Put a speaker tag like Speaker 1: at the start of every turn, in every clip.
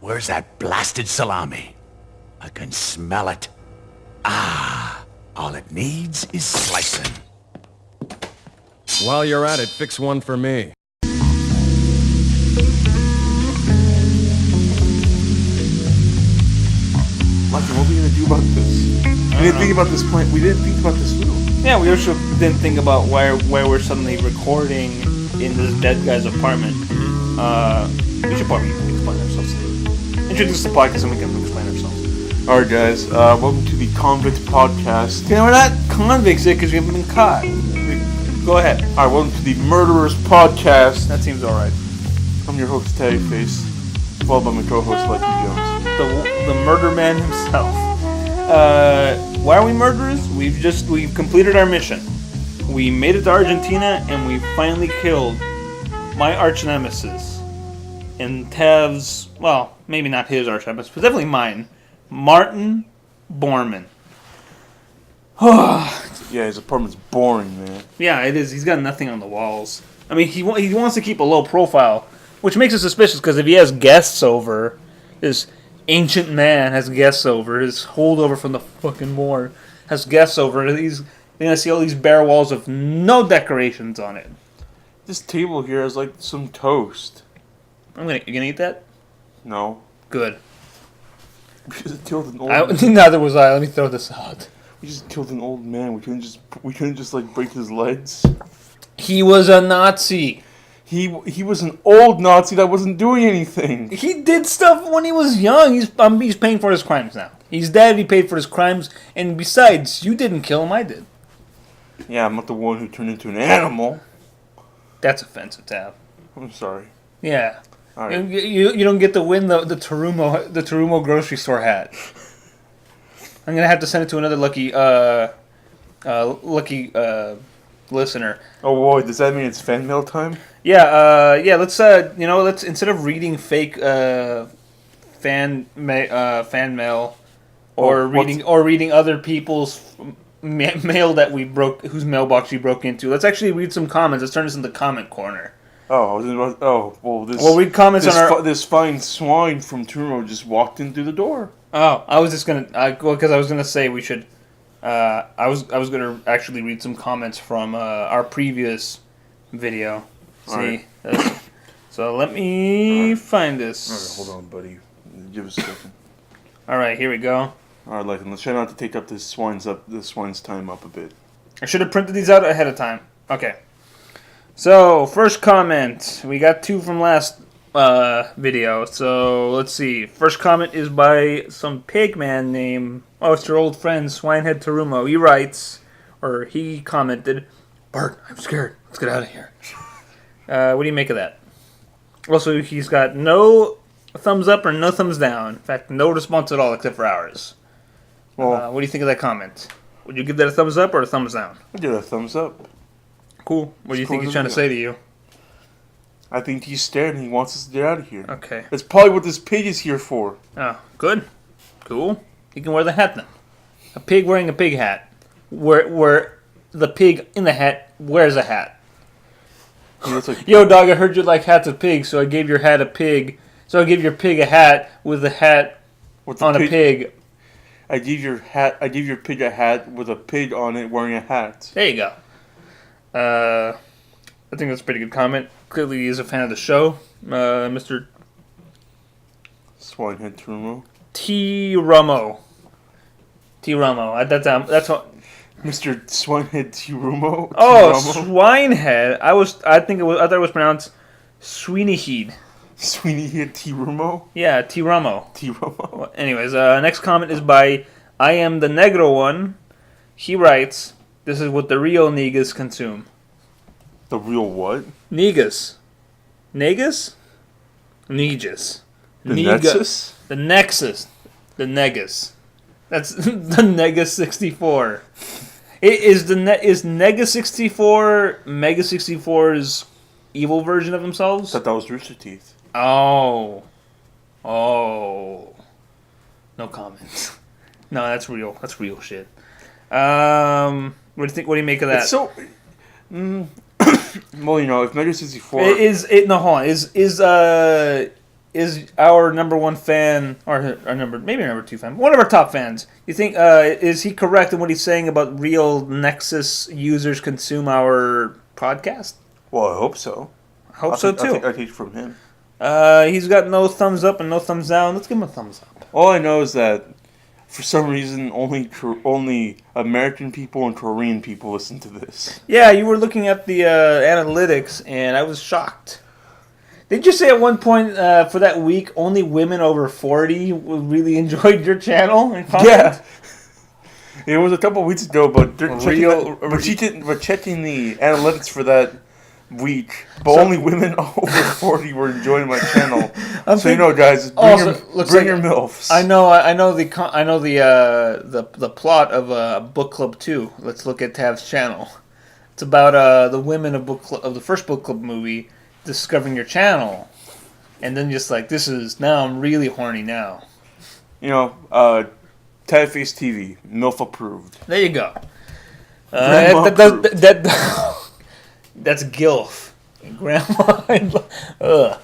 Speaker 1: Where's that blasted salami? I can smell it. All it needs is slicing.
Speaker 2: While you're at it, fix one for me.
Speaker 3: Martin, what are we going to do about this? We didn't think about this point. We didn't think about this riddle.
Speaker 4: Yeah, we also didn't think about why we're suddenly recording in this dead guy's apartment. We should probably explain ourselves. Introduce the podcast and we can explain ourselves.
Speaker 3: Alright, guys. Welcome to the Convict Podcast.
Speaker 4: You know, we're not convicts yet because we haven't been caught. Go ahead.
Speaker 3: Alright, welcome to the Murderers Podcast.
Speaker 4: That seems alright.
Speaker 3: I'm your host, TaviRadio, followed by my co-host, Lucky Jones.
Speaker 4: The murder man himself. Why are we murderers? We've completed our mission. We made it to Argentina and we finally killed my arch nemesis. And Tav's, well, maybe not his arch nemesis, but definitely mine. Martin Bormann.
Speaker 3: Yeah, his apartment's boring, man.
Speaker 4: Yeah, it is. He's got nothing on the walls. I mean, he wants to keep a low profile, which makes it suspicious because if he has guests over, this ancient man has guests over, his holdover from the fucking war has guests over, they're gonna see all these bare walls with no decorations on it.
Speaker 3: This table here has, like, some toast.
Speaker 4: You gonna eat that?
Speaker 3: No.
Speaker 4: Good.
Speaker 3: We just killed an old man.
Speaker 4: Neither was I. Let me throw this out.
Speaker 3: We just killed an old man. We couldn't just like break his legs.
Speaker 4: He was a Nazi.
Speaker 3: He was an old Nazi that wasn't doing anything.
Speaker 4: He did stuff when he was young. He's paying for his crimes now. He's dead. He paid for his crimes. And besides, you didn't kill him. I did.
Speaker 3: Yeah, I'm not the one who turned into an animal.
Speaker 4: That's offensive, Tav.
Speaker 3: I'm sorry.
Speaker 4: Yeah.
Speaker 3: All right.
Speaker 4: You don't get to win the Terumo grocery store hat. I'm gonna have to send it to another lucky listener.
Speaker 3: Oh boy, does that mean it's fan mail time?
Speaker 4: Yeah. Let's let's instead of reading fake fan mail or reading other people's mail that we broke, whose mailbox we broke into. Let's actually read some comments. Let's turn this into comment corner.
Speaker 3: We'll
Speaker 4: read comments on
Speaker 3: this fine swine from Turo just walked in through the door.
Speaker 4: Oh, I was just gonna because I was gonna say we should. I was gonna actually read some comments from our previous video. See, right. So let me find this.
Speaker 3: All right, hold on, buddy. Give us a second.
Speaker 4: All right, here we go.
Speaker 3: All right, let's try not to take up this swine's time up a bit.
Speaker 4: I should have printed these out ahead of time. Okay. So, first comment. We got two from last video. So, let's see. First comment is by some pig man named... Oh, it's your old friend, Swinehead Terumo. He writes, or he commented, "Bart, I'm scared. Let's get out of here." What do you make of that? Also, he's got no thumbs up or no thumbs down. In fact, no response at all except for ours. Well, what do you think of that comment? Would you give that a thumbs up or a thumbs down?
Speaker 3: I'd give it a thumbs up.
Speaker 4: Cool. What do you think he's trying to say to you?
Speaker 3: I think he's scared and he wants us to get out of here.
Speaker 4: Okay.
Speaker 3: That's probably what this pig is here for.
Speaker 4: Oh, good. Cool. You can wear the hat then. A pig wearing a pig hat. Where the pig in the hat wears a hat. Yo, dog, I heard you like hats of pigs, so I gave your hat a pig. So I gave your pig a hat with a hat on a pig.
Speaker 3: I gave your pig a hat with a pig on it wearing a hat.
Speaker 4: There you go. I think that's a pretty good comment. Clearly he is a fan of the show. Mr.
Speaker 3: Swinehead Terumo.
Speaker 4: T-Rumo. That's what...
Speaker 3: Mr. Swinehead Terumo?
Speaker 4: Oh, Swinehead. I thought it was pronounced Sweeneyhead.
Speaker 3: Sweeneyhead Terumo?
Speaker 4: Yeah, T-Rumo.
Speaker 3: Terumo.
Speaker 4: Well, anyways, next comment is by I Am the Negro One. He writes, "This is what the real niggas consume."
Speaker 3: The real what?
Speaker 4: Niggas. Negus? Negus.
Speaker 3: The Nexus?
Speaker 4: The Nexus. The Negus. That's the Nega 64. Is Nega 64 Mega 64's evil version of themselves?
Speaker 3: I thought that was Rooster Teeth.
Speaker 4: Oh. No comments. No, that's real. That's real shit. What do you think? What do you make of that?
Speaker 3: It's so. Well, if Mega 64
Speaker 4: hold on. Is is our number one fan, or our number two fan, one of our top fans. You think is he correct in what he's saying about real Nexus users consume our podcast?
Speaker 3: Well, I hope so.
Speaker 4: I hope so too.
Speaker 3: I take it from him.
Speaker 4: He's got no thumbs up and no thumbs down. Let's give him a thumbs up.
Speaker 3: All I know is that for some reason only American people and Korean people listen to this.
Speaker 4: Yeah, you were looking at the analytics, and I was shocked. Did you say at one point for that week only women over 40 really enjoyed your channel and content?
Speaker 3: Yeah. It was a couple of weeks ago, but checking the analytics for that week, but only women over 40 were enjoying my channel. Guys, bring your MILFs.
Speaker 4: I know the plot of Book Club 2. Let's look at Tav's channel. It's about the women of the first Book Club movie discovering your channel, and then just like I'm really horny now.
Speaker 3: Typeface TV, MILF approved.
Speaker 4: There you go. That's GILF. Grandma. Ugh.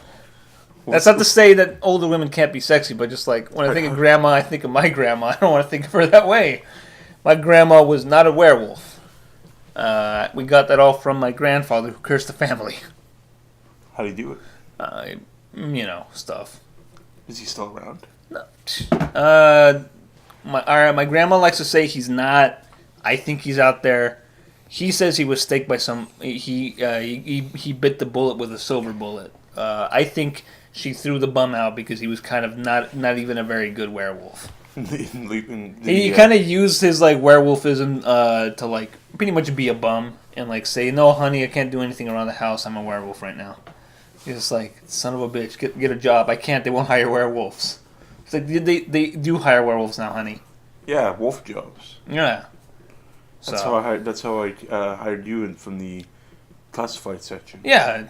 Speaker 4: That's not to say that older women can't be sexy, but just like when I think of grandma, I think of my grandma. I don't want to think of her that way. My grandma was not a werewolf. We got that all from my grandfather who cursed the family.
Speaker 3: How do you do it?
Speaker 4: Stuff.
Speaker 3: Is he still around?
Speaker 4: No. My grandma likes to say he's not. I think he's out there. He says he was staked by some. He bit the bullet with a silver bullet. I think she threw the bum out because he was kind of not even a very good werewolf. He kind of used his like werewolfism to like pretty much be a bum and like say, "No, honey, I can't do anything around the house. I'm a werewolf right now." He's just like, "Son of a bitch, get a job. I can't. They won't hire werewolves." It's like they do hire werewolves now, honey.
Speaker 3: Yeah, wolf jobs.
Speaker 4: Yeah.
Speaker 3: That's how I hired you from the classified section.
Speaker 4: Yeah.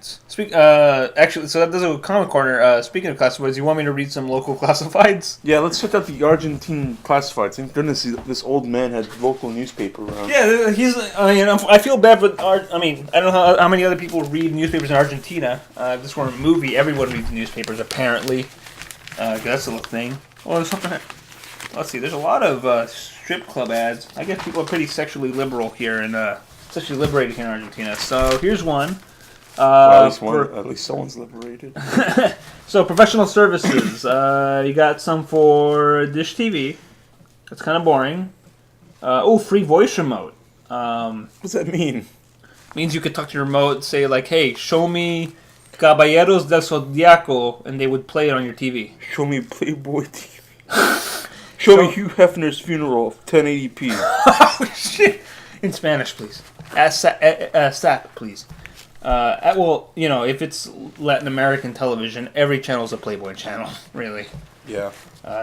Speaker 4: Actually, so that does a comic corner. Speaking of classifieds, you want me to read some local classifieds?
Speaker 3: Yeah, let's check out the Argentine classifieds. Thank goodness this old man had local newspaper around.
Speaker 4: Yeah, I feel bad for I don't know how many other people read newspapers in Argentina. If this were a movie, everyone reads newspapers apparently. That's a little thing. Well, there's something. Let's see. There's a lot of strip club ads. I guess people are pretty sexually liberal here and sexually liberated here in Argentina. So here's one.
Speaker 3: At least someone's liberated.
Speaker 4: So professional services. You got some for Dish TV. That's kind of boring. Free voice remote.
Speaker 3: What does that mean?
Speaker 4: Means you could talk to your remote and say like, "Hey, show me Caballeros del Zodiaco," and they would play it on your TV.
Speaker 3: Show me Playboy TV. Show me Hugh Hefner's funeral, 1080p.
Speaker 4: Oh, shit. In Spanish, please. SAT, please. If it's Latin American television, every channel is a Playboy channel, really.
Speaker 3: Yeah.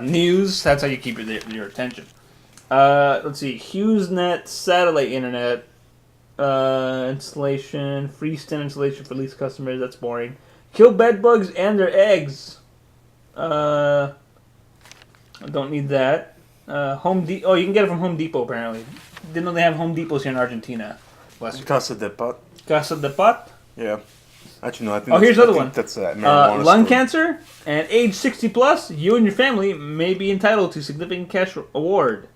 Speaker 4: News, that's how you keep your attention. Let's see. HughesNet satellite internet installation, freestanding installation for leased customers. That's boring. Kill bed bugs and their eggs. I don't need that. You can get it from Home Depot apparently. Didn't know they have Home Depots here in Argentina.
Speaker 3: Casa de Pot.
Speaker 4: Casa de Pot?
Speaker 3: Yeah. Actually, no. I think.
Speaker 4: Here's another one.
Speaker 3: That's marijuana
Speaker 4: lung
Speaker 3: store.
Speaker 4: cancer and age 60 plus. You and your family may be entitled to significant cash award.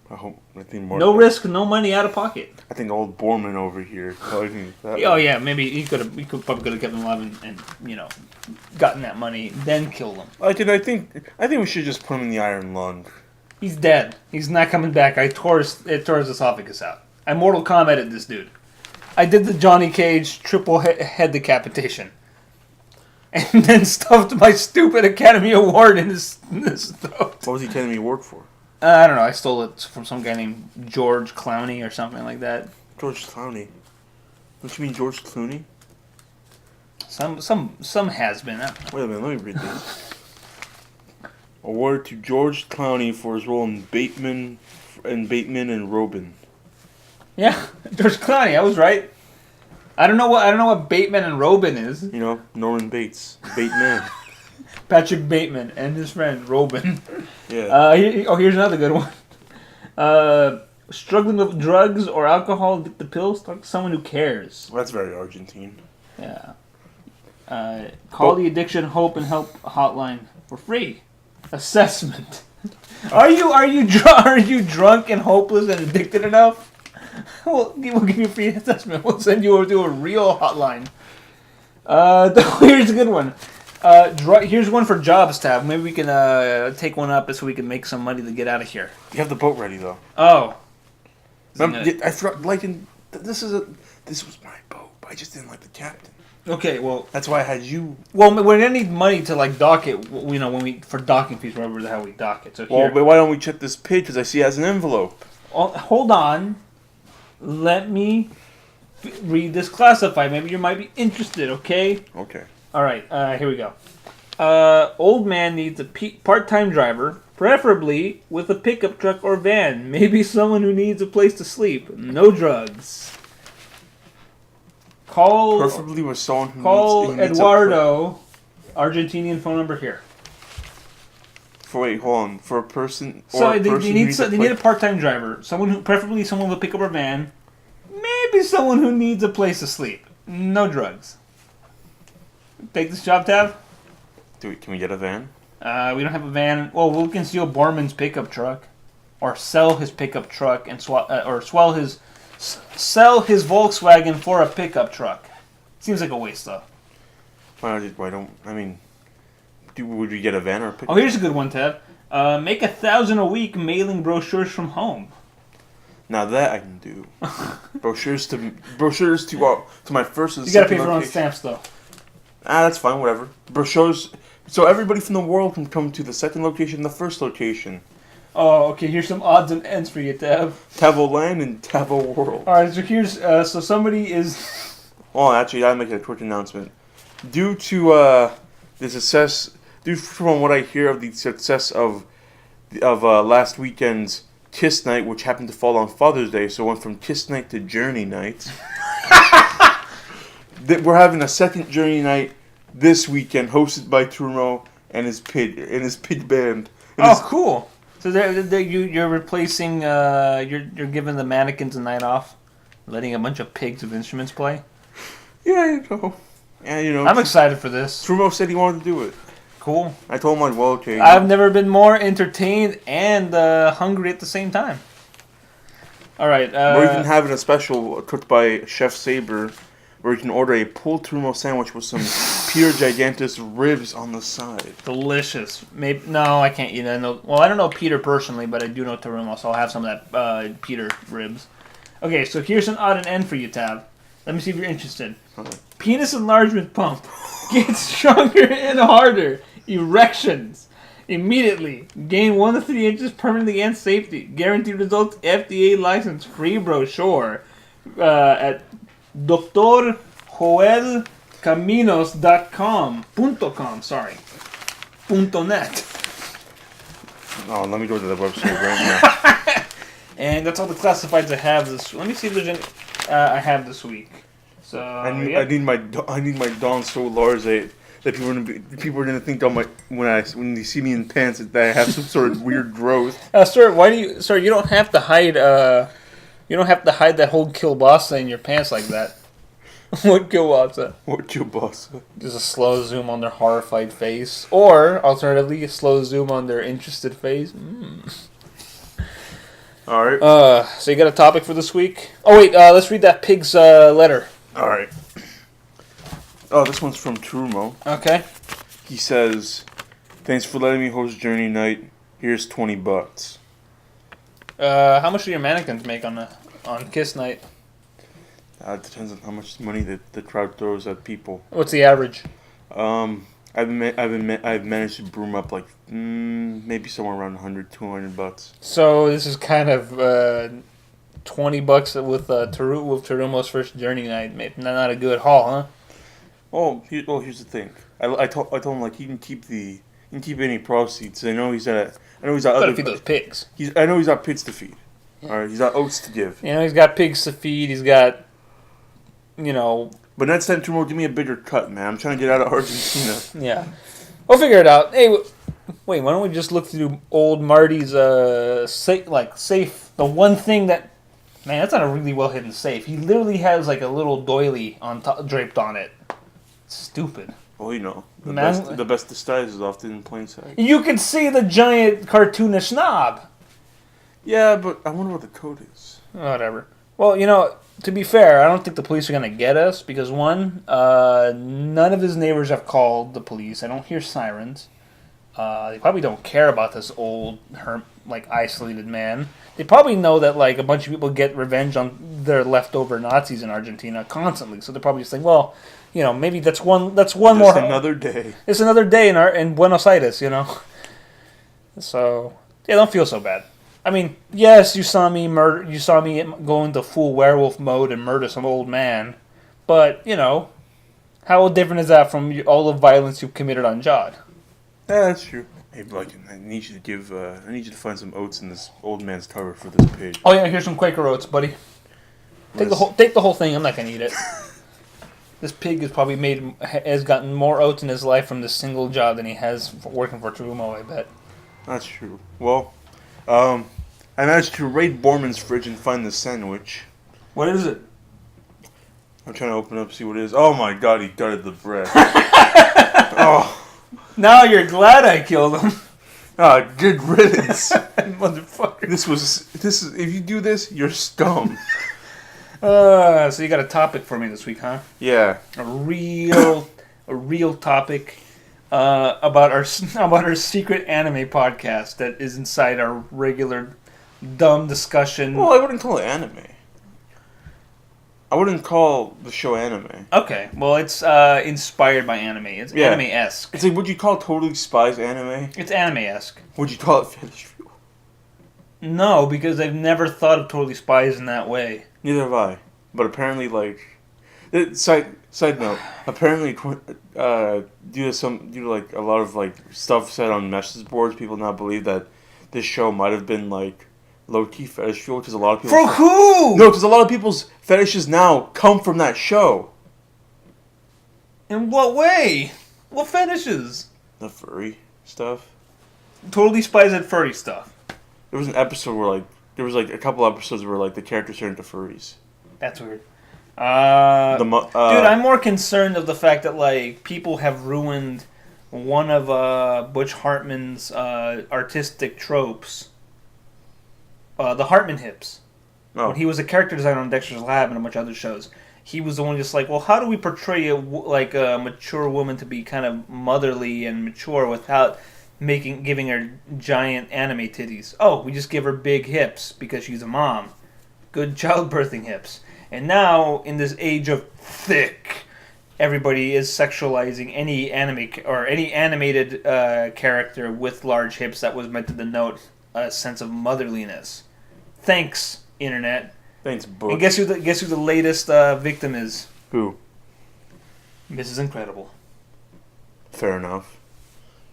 Speaker 3: I think more.
Speaker 4: No risk, no money out of pocket.
Speaker 3: I think old Borman over here.
Speaker 4: Yeah, maybe he probably could have kept them alive and gotten that money, then killed them.
Speaker 3: I think we should just put him in the iron lung.
Speaker 4: He's dead. He's not coming back. It tore his esophagus out. I Mortal Kombated this dude. I did the Johnny Cage triple head decapitation. And then stuffed my stupid Academy Award in his throat.
Speaker 3: What was the Academy Award for?
Speaker 4: I don't know. I stole it from some guy named George Clooney or something like that.
Speaker 3: George Clooney? Don't you mean George Clooney?
Speaker 4: Some has been.
Speaker 3: Wait a minute. Let me read this. Award to George Clooney for his role in Bateman and Robin.
Speaker 4: Yeah, George Clooney. I was right. I don't know what Bateman and Robin is.
Speaker 3: Norman Bates, Bateman.
Speaker 4: Patrick Bateman and his friend Robin.
Speaker 3: Yeah.
Speaker 4: Here's another good one. Struggling with drugs or alcohol, the pills. Talk to someone who cares.
Speaker 3: Well, that's very Argentine.
Speaker 4: Yeah. Call the Addiction Hope and Help hotline for free assessment. Are you drunk and hopeless and addicted enough? We'll give you a free assessment. We'll send you to a real hotline. Here's a good one. Here's one for jobs tab. Maybe we can take one up so we can make some money to get out of here.
Speaker 3: You have the boat ready though.
Speaker 4: Oh.
Speaker 3: I forgot. This was my boat, but I just didn't like the captain.
Speaker 4: Okay, well
Speaker 3: that's why I had you.
Speaker 4: Well, we're gonna need money to like dock it. For docking fees, wherever the hell we dock it. So
Speaker 3: well, but why don't we check this page? Because I see it has an envelope.
Speaker 4: Hold on. Let me read this classified. Maybe you might be interested. Okay.
Speaker 3: Okay.
Speaker 4: All right. Here we go. Old man needs a part-time driver, preferably with a pickup truck or van. Maybe someone who needs a place to sleep. No drugs.
Speaker 3: Preferably with someone who needs
Speaker 4: Eduardo. Argentinian phone number here.
Speaker 3: Wait, hold on. For a person.
Speaker 4: So they need a part-time driver. Preferably someone with a pickup or van. Maybe someone who needs a place to sleep. No drugs. Take this job tab.
Speaker 3: Can we get a van?
Speaker 4: We don't have a van. Well, we can steal Borman's pickup truck, or sell his pickup truck and sell his Volkswagen for a pickup truck. Seems like a waste though.
Speaker 3: Would we get a van or a pickup?
Speaker 4: Oh, here's a good one, Ted. Make $1,000 a week mailing brochures from home.
Speaker 3: Now that I can do. brochures to my first and
Speaker 4: you gotta pay
Speaker 3: second
Speaker 4: for your own
Speaker 3: location.
Speaker 4: stamps though.
Speaker 3: That's fine. Whatever. Brochures. So everybody from the world can come to the second location, the first location.
Speaker 4: Oh, okay. Here's some odds and ends for you, Tav.
Speaker 3: Tavo Land and Tavo World.
Speaker 4: All right. So here's so somebody is.
Speaker 3: Oh, actually, I make a quick announcement. Due to from what I hear of the success of last weekend's Kiss Night, which happened to fall on Father's Day, so it went from Kiss Night to Journey Night. We're having a second Journey Night this weekend, hosted by Turmo and his pig band.
Speaker 4: Cool. So you're replacing you're giving the mannequins a night off, letting a bunch of pigs with instruments play.
Speaker 3: Yeah,
Speaker 4: I'm excited for this.
Speaker 3: Turmo said he wanted to do it.
Speaker 4: Cool.
Speaker 3: I told him, well, okay.
Speaker 4: I've never been more entertained and hungry at the same time. All right.
Speaker 3: We're even having a special cooked by Chef Saber, where you can order a pulled Turmo sandwich with some Peter Gigantus ribs on the side.
Speaker 4: Delicious. Maybe no, I can't eat that. Well, I don't know Peter personally, but I do know Terumo, so I'll have some of that Peter ribs. Okay, so here's an odd and end for you, Tab. Let me see if you're interested.
Speaker 3: Right.
Speaker 4: Penis enlargement pump gets stronger and harder. Erections immediately. Gain 1 to 3 inches permanently and safety. Guaranteed results. FDA license. Free brochure at drjoelcaminos.com. .net.
Speaker 3: Oh, let me go to the website right now.
Speaker 4: And that's all the classifieds I have this. Let me see if there's any I have this week. So
Speaker 3: I need my Don so large that people are gonna think when they see me in pants that I have some sort of weird growth.
Speaker 4: Sir, you don't have to hide that whole kielbasa in your pants like that. What kielbasa?
Speaker 3: What kielbasa?
Speaker 4: Just a slow zoom on their horrified face, or alternatively, a slow zoom on their interested face.
Speaker 3: All right.
Speaker 4: So you got a topic for this week? Oh wait, let's read that pig's letter.
Speaker 3: All right. Oh, this one's from Turmo.
Speaker 4: Okay.
Speaker 3: He says, "Thanks for letting me host Journey Night. Here's $20."
Speaker 4: How much do your mannequins make on Kiss Night?
Speaker 3: It depends on how much money the crowd throws at people.
Speaker 4: What's the average?
Speaker 3: I've managed to broom up like maybe somewhere around $100-$200.
Speaker 4: So this is kind of $20 with Terumo's first Journey Night. Maybe not a good haul, huh?
Speaker 3: Here's the thing. I told him like he can keep any proceeds. I know he's got
Speaker 4: Gotta feed those pigs.
Speaker 3: I know he's got pigs to feed. All right, he's got oats to give.
Speaker 4: He's got pigs to feed. He's got,
Speaker 3: But next time, Turmo, give me a bigger cut, man. I'm trying to get out of Argentina.
Speaker 4: Yeah, we'll figure it out. Hey, wait. Why don't we just look through old Marty's safe? The one thing that, man, that's not a really well hidden safe. He literally has like a little doily on top, draped on it. Stupid.
Speaker 3: Well, the best disguise is often in plain sight.
Speaker 4: You can see the giant cartoonish knob.
Speaker 3: Yeah, but I wonder what the code is.
Speaker 4: Whatever. Well, to be fair, I don't think the police are going to get us because, one, none of his neighbors have called the police. I don't hear sirens. They probably don't care about this old, isolated man. They probably know that, a bunch of people get revenge on their leftover Nazis in Argentina constantly. So they're probably just thinking, well, maybe that's one more.
Speaker 3: Another day.
Speaker 4: It's another day in Buenos Aires, So, yeah, don't feel so bad. I mean, yes, you saw me go into full werewolf mode and murder some old man, but how different is that from all the violence you've committed on Jod?
Speaker 3: Yeah, that's true. Hey, I need you to find some oats in this old man's cover for this pig.
Speaker 4: Oh yeah, here's some Quaker oats, buddy. Take the whole thing. I'm not gonna eat it. This pig has gotten more oats in his life from this single job than he has working for Trumo, I bet.
Speaker 3: That's true. Well, I managed to raid Borman's fridge and find the sandwich.
Speaker 4: What is it?
Speaker 3: I'm trying to open up, see what it is. Oh my god, he gutted the bread. Oh.
Speaker 4: Now you're glad I killed him.
Speaker 3: Ah, good riddance.
Speaker 4: Motherfucker.
Speaker 3: This is, if you do this, you're scum.
Speaker 4: So you got a topic for me this week, huh?
Speaker 3: Yeah.
Speaker 4: A real topic. About our secret anime podcast that is inside our regular dumb discussion.
Speaker 3: Well, I wouldn't call it anime. I wouldn't call the show anime.
Speaker 4: Okay, well, it's inspired by anime. It's anime-esque.
Speaker 3: It's would you call Totally Spies anime?
Speaker 4: It's anime-esque.
Speaker 3: Would you call it Fetish Fuel?
Speaker 4: No, because I've never thought of Totally Spies in that way.
Speaker 3: Neither have I. But apparently, side note, apparently, due to a lot of stuff said on message boards, people now believe that this show might have been low-key fetish fuel because a lot of people.
Speaker 4: For who?
Speaker 3: No, because a lot of people's fetishes now come from that show.
Speaker 4: In what way? What fetishes?
Speaker 3: The furry stuff.
Speaker 4: Totally Spies had furry stuff.
Speaker 3: There was an episode where there was a couple episodes where the characters turned into furries.
Speaker 4: That's weird. Dude, I'm more concerned of the fact that people have ruined one of Butch Hartman's artistic tropes. The Hartman hips.
Speaker 3: Oh.
Speaker 4: When he was a character designer on Dexter's Lab and a bunch of other shows, he was the one just well, how do we portray a mature woman to be kind of motherly and mature without giving her giant anime titties? Oh, we just give her big hips because she's a mom. Good childbirthing hips. And now, in this age of thick, everybody is sexualizing any anime or any animated character with large hips that was meant to denote a sense of motherliness. Thanks, Internet.
Speaker 3: Thanks, Butch.
Speaker 4: And guess who the latest victim is?
Speaker 3: Who?
Speaker 4: Mrs. Incredible.
Speaker 3: Fair enough.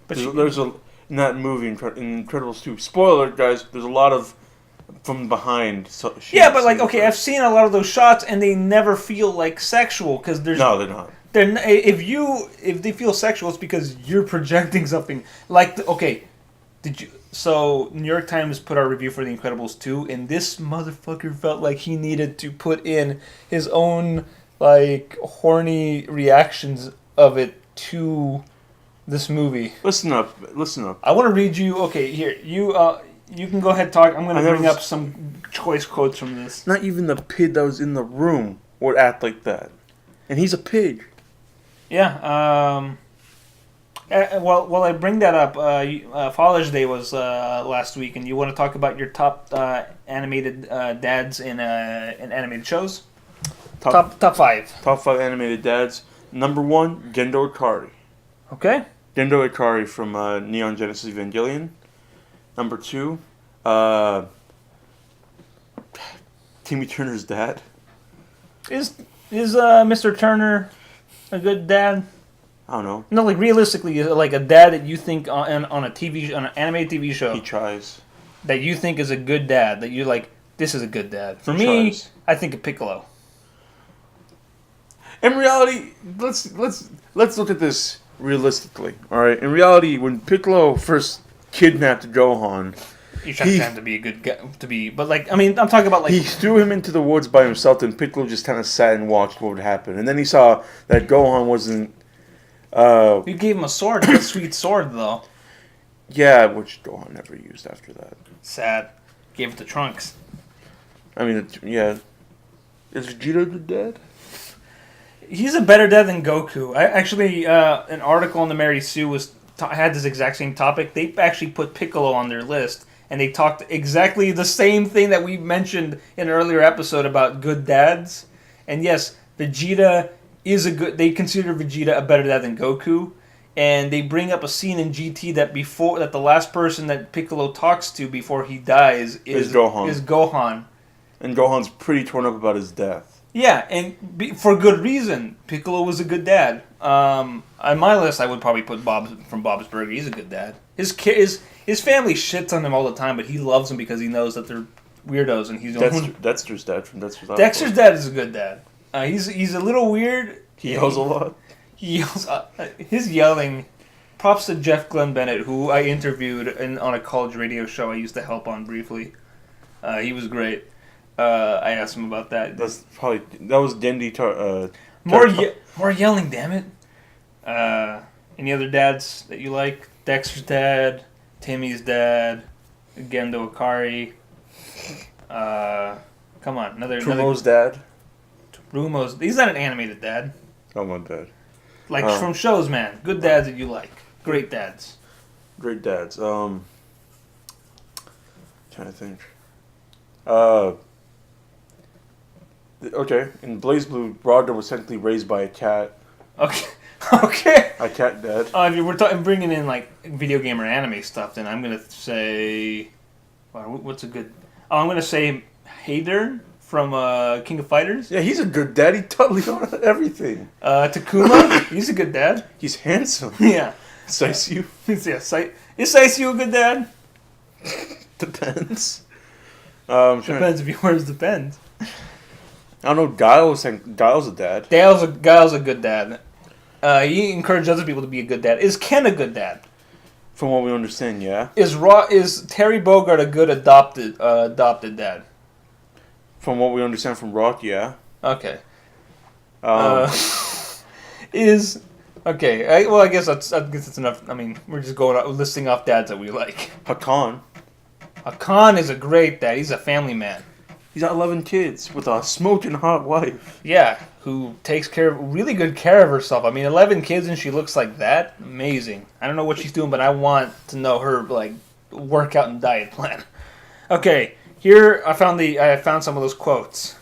Speaker 4: But
Speaker 3: there's in that movie, in Incredibles 2. Spoiler, guys. There's a lot of from behind.
Speaker 4: Yeah, but I've seen a lot of those shots, and they never feel sexual because there's
Speaker 3: no, they're not.
Speaker 4: If they feel sexual, it's because you're projecting something. So New York Times put our review for The Incredibles 2, and this motherfucker felt like he needed to put in his own horny reactions of it to this movie.
Speaker 3: Listen up.
Speaker 4: I want to read you. Okay, here you can go ahead and talk. I'm going to bring up some choice quotes from this.
Speaker 3: Not even the pig that was in the room would act like that, and he's a pig.
Speaker 4: Yeah. Well, I bring that up. Father's Day was last week, and you want to talk about your top animated dads in animated shows? Top 5.
Speaker 3: Top 5 animated dads. Number 1, Gendo Ikari.
Speaker 4: Okay.
Speaker 3: Gendo Ikari from Neon Genesis Evangelion. Number 2, Timmy Turner's dad.
Speaker 4: Is Mr. Turner a good dad?
Speaker 3: I don't know.
Speaker 4: No, realistically, a dad that you think on an animated TV show.
Speaker 3: He tries.
Speaker 4: That you think is a good dad. That you're this is a good dad. For me, I think of Piccolo.
Speaker 3: In reality, let's look at this realistically. All right. In reality, when Piccolo first kidnapped Gohan,
Speaker 4: You trying to him to be a good guy, but I'm talking about
Speaker 3: he threw him into the woods by himself, and Piccolo just kind of sat and watched what would happen, and then he saw that Gohan wasn't
Speaker 4: You gave him a sword, a sweet sword, though.
Speaker 3: Yeah, which Gohan never used after that.
Speaker 4: Sad. Gave it to Trunks.
Speaker 3: I mean, yeah. Is Vegeta a good dad?
Speaker 4: He's a better dad than Goku. An article on the Mary Sue had this exact same topic. They actually put Piccolo on their list, and they talked exactly the same thing that we mentioned in an earlier episode about good dads. And yes, Vegeta is they consider Vegeta a better dad than Goku. And they bring up a scene in GT that the last person that Piccolo talks to before he dies is Gohan.
Speaker 3: And Gohan's pretty torn up about his death.
Speaker 4: Yeah, and for good reason. Piccolo was a good dad. On my list, I would probably put Bob from Bob's Burger. He's a good dad. His family shits on him all the time, but he loves them because he knows that they're weirdos, and he's
Speaker 3: Dexter's dad from Dexter's Lab.
Speaker 4: Dexter's dad is a good dad. He's a little weird.
Speaker 3: He yells a lot.
Speaker 4: He yells. His yelling. Props to Jeff Glenn Bennett, who I interviewed on a college radio show I used to help on briefly. He was great. I asked him about that.
Speaker 3: That was Dendy.
Speaker 4: More yelling, damn it. Any other dads that you like? Dexter's dad, Timmy's dad, Gendo Akari. Come on,
Speaker 3: Trumo's dad.
Speaker 4: Trumo's. He's not an animated dad.
Speaker 3: Oh, my dad.
Speaker 4: Like from shows, man. Good dads that you like. Great dads.
Speaker 3: Great dads. Trying to think. Okay, in Blaze Blue, Roger was technically raised by a cat.
Speaker 4: Okay. Okay.
Speaker 3: A cat dad.
Speaker 4: If we're bringing in like video game or anime stuff, then I'm gonna say, what's a good? I'm gonna say Hayder from King of Fighters.
Speaker 3: Yeah, he's a good dad. He totally knows everything.
Speaker 4: Takuma, he's a good dad.
Speaker 3: He's handsome.
Speaker 4: Yeah.
Speaker 3: Saisyu.
Speaker 4: Yeah, is Saisyu a good dad?
Speaker 3: Depends.
Speaker 4: Depends if he wears the pens.
Speaker 3: I don't know. Guile's a dad.
Speaker 4: Guile's a good dad. He encouraged other people to be a good dad. Is Ken a good dad?
Speaker 3: From what we understand, yeah.
Speaker 4: Is Terry Bogard a good adopted dad?
Speaker 3: From what we understand from Rock, yeah.
Speaker 4: Okay. I guess that's enough. I mean, we're just listing off dads that we like.
Speaker 3: Hakan
Speaker 4: is a great dad. He's a family man.
Speaker 3: He's got 11 kids with a smoking hot wife.
Speaker 4: Yeah, who takes really good care of herself. I mean, 11 kids and she looks like that? Amazing. I don't know what she's doing, but I want to know her workout and diet plan. Okay, here I found some of those quotes.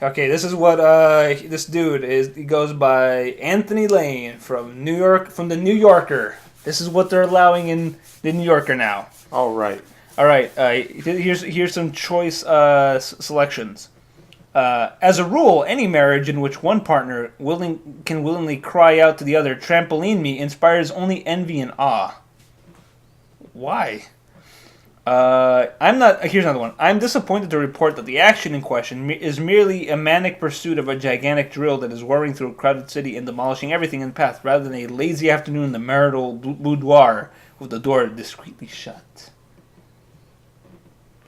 Speaker 4: Okay, this is what this dude is. He goes by Anthony Lane from New York, from the New Yorker. This is what they're allowing in the New Yorker now.
Speaker 3: All right.
Speaker 4: Here's some choice selections. As a rule, any marriage in which one partner can willingly cry out to the other, "Trampoline me," inspires only envy and awe. Why? Here's another one. I'm disappointed to report that the action in question is merely a manic pursuit of a gigantic drill that is whirring through a crowded city and demolishing everything in the path, rather than a lazy afternoon in the marital boudoir with the door discreetly shut.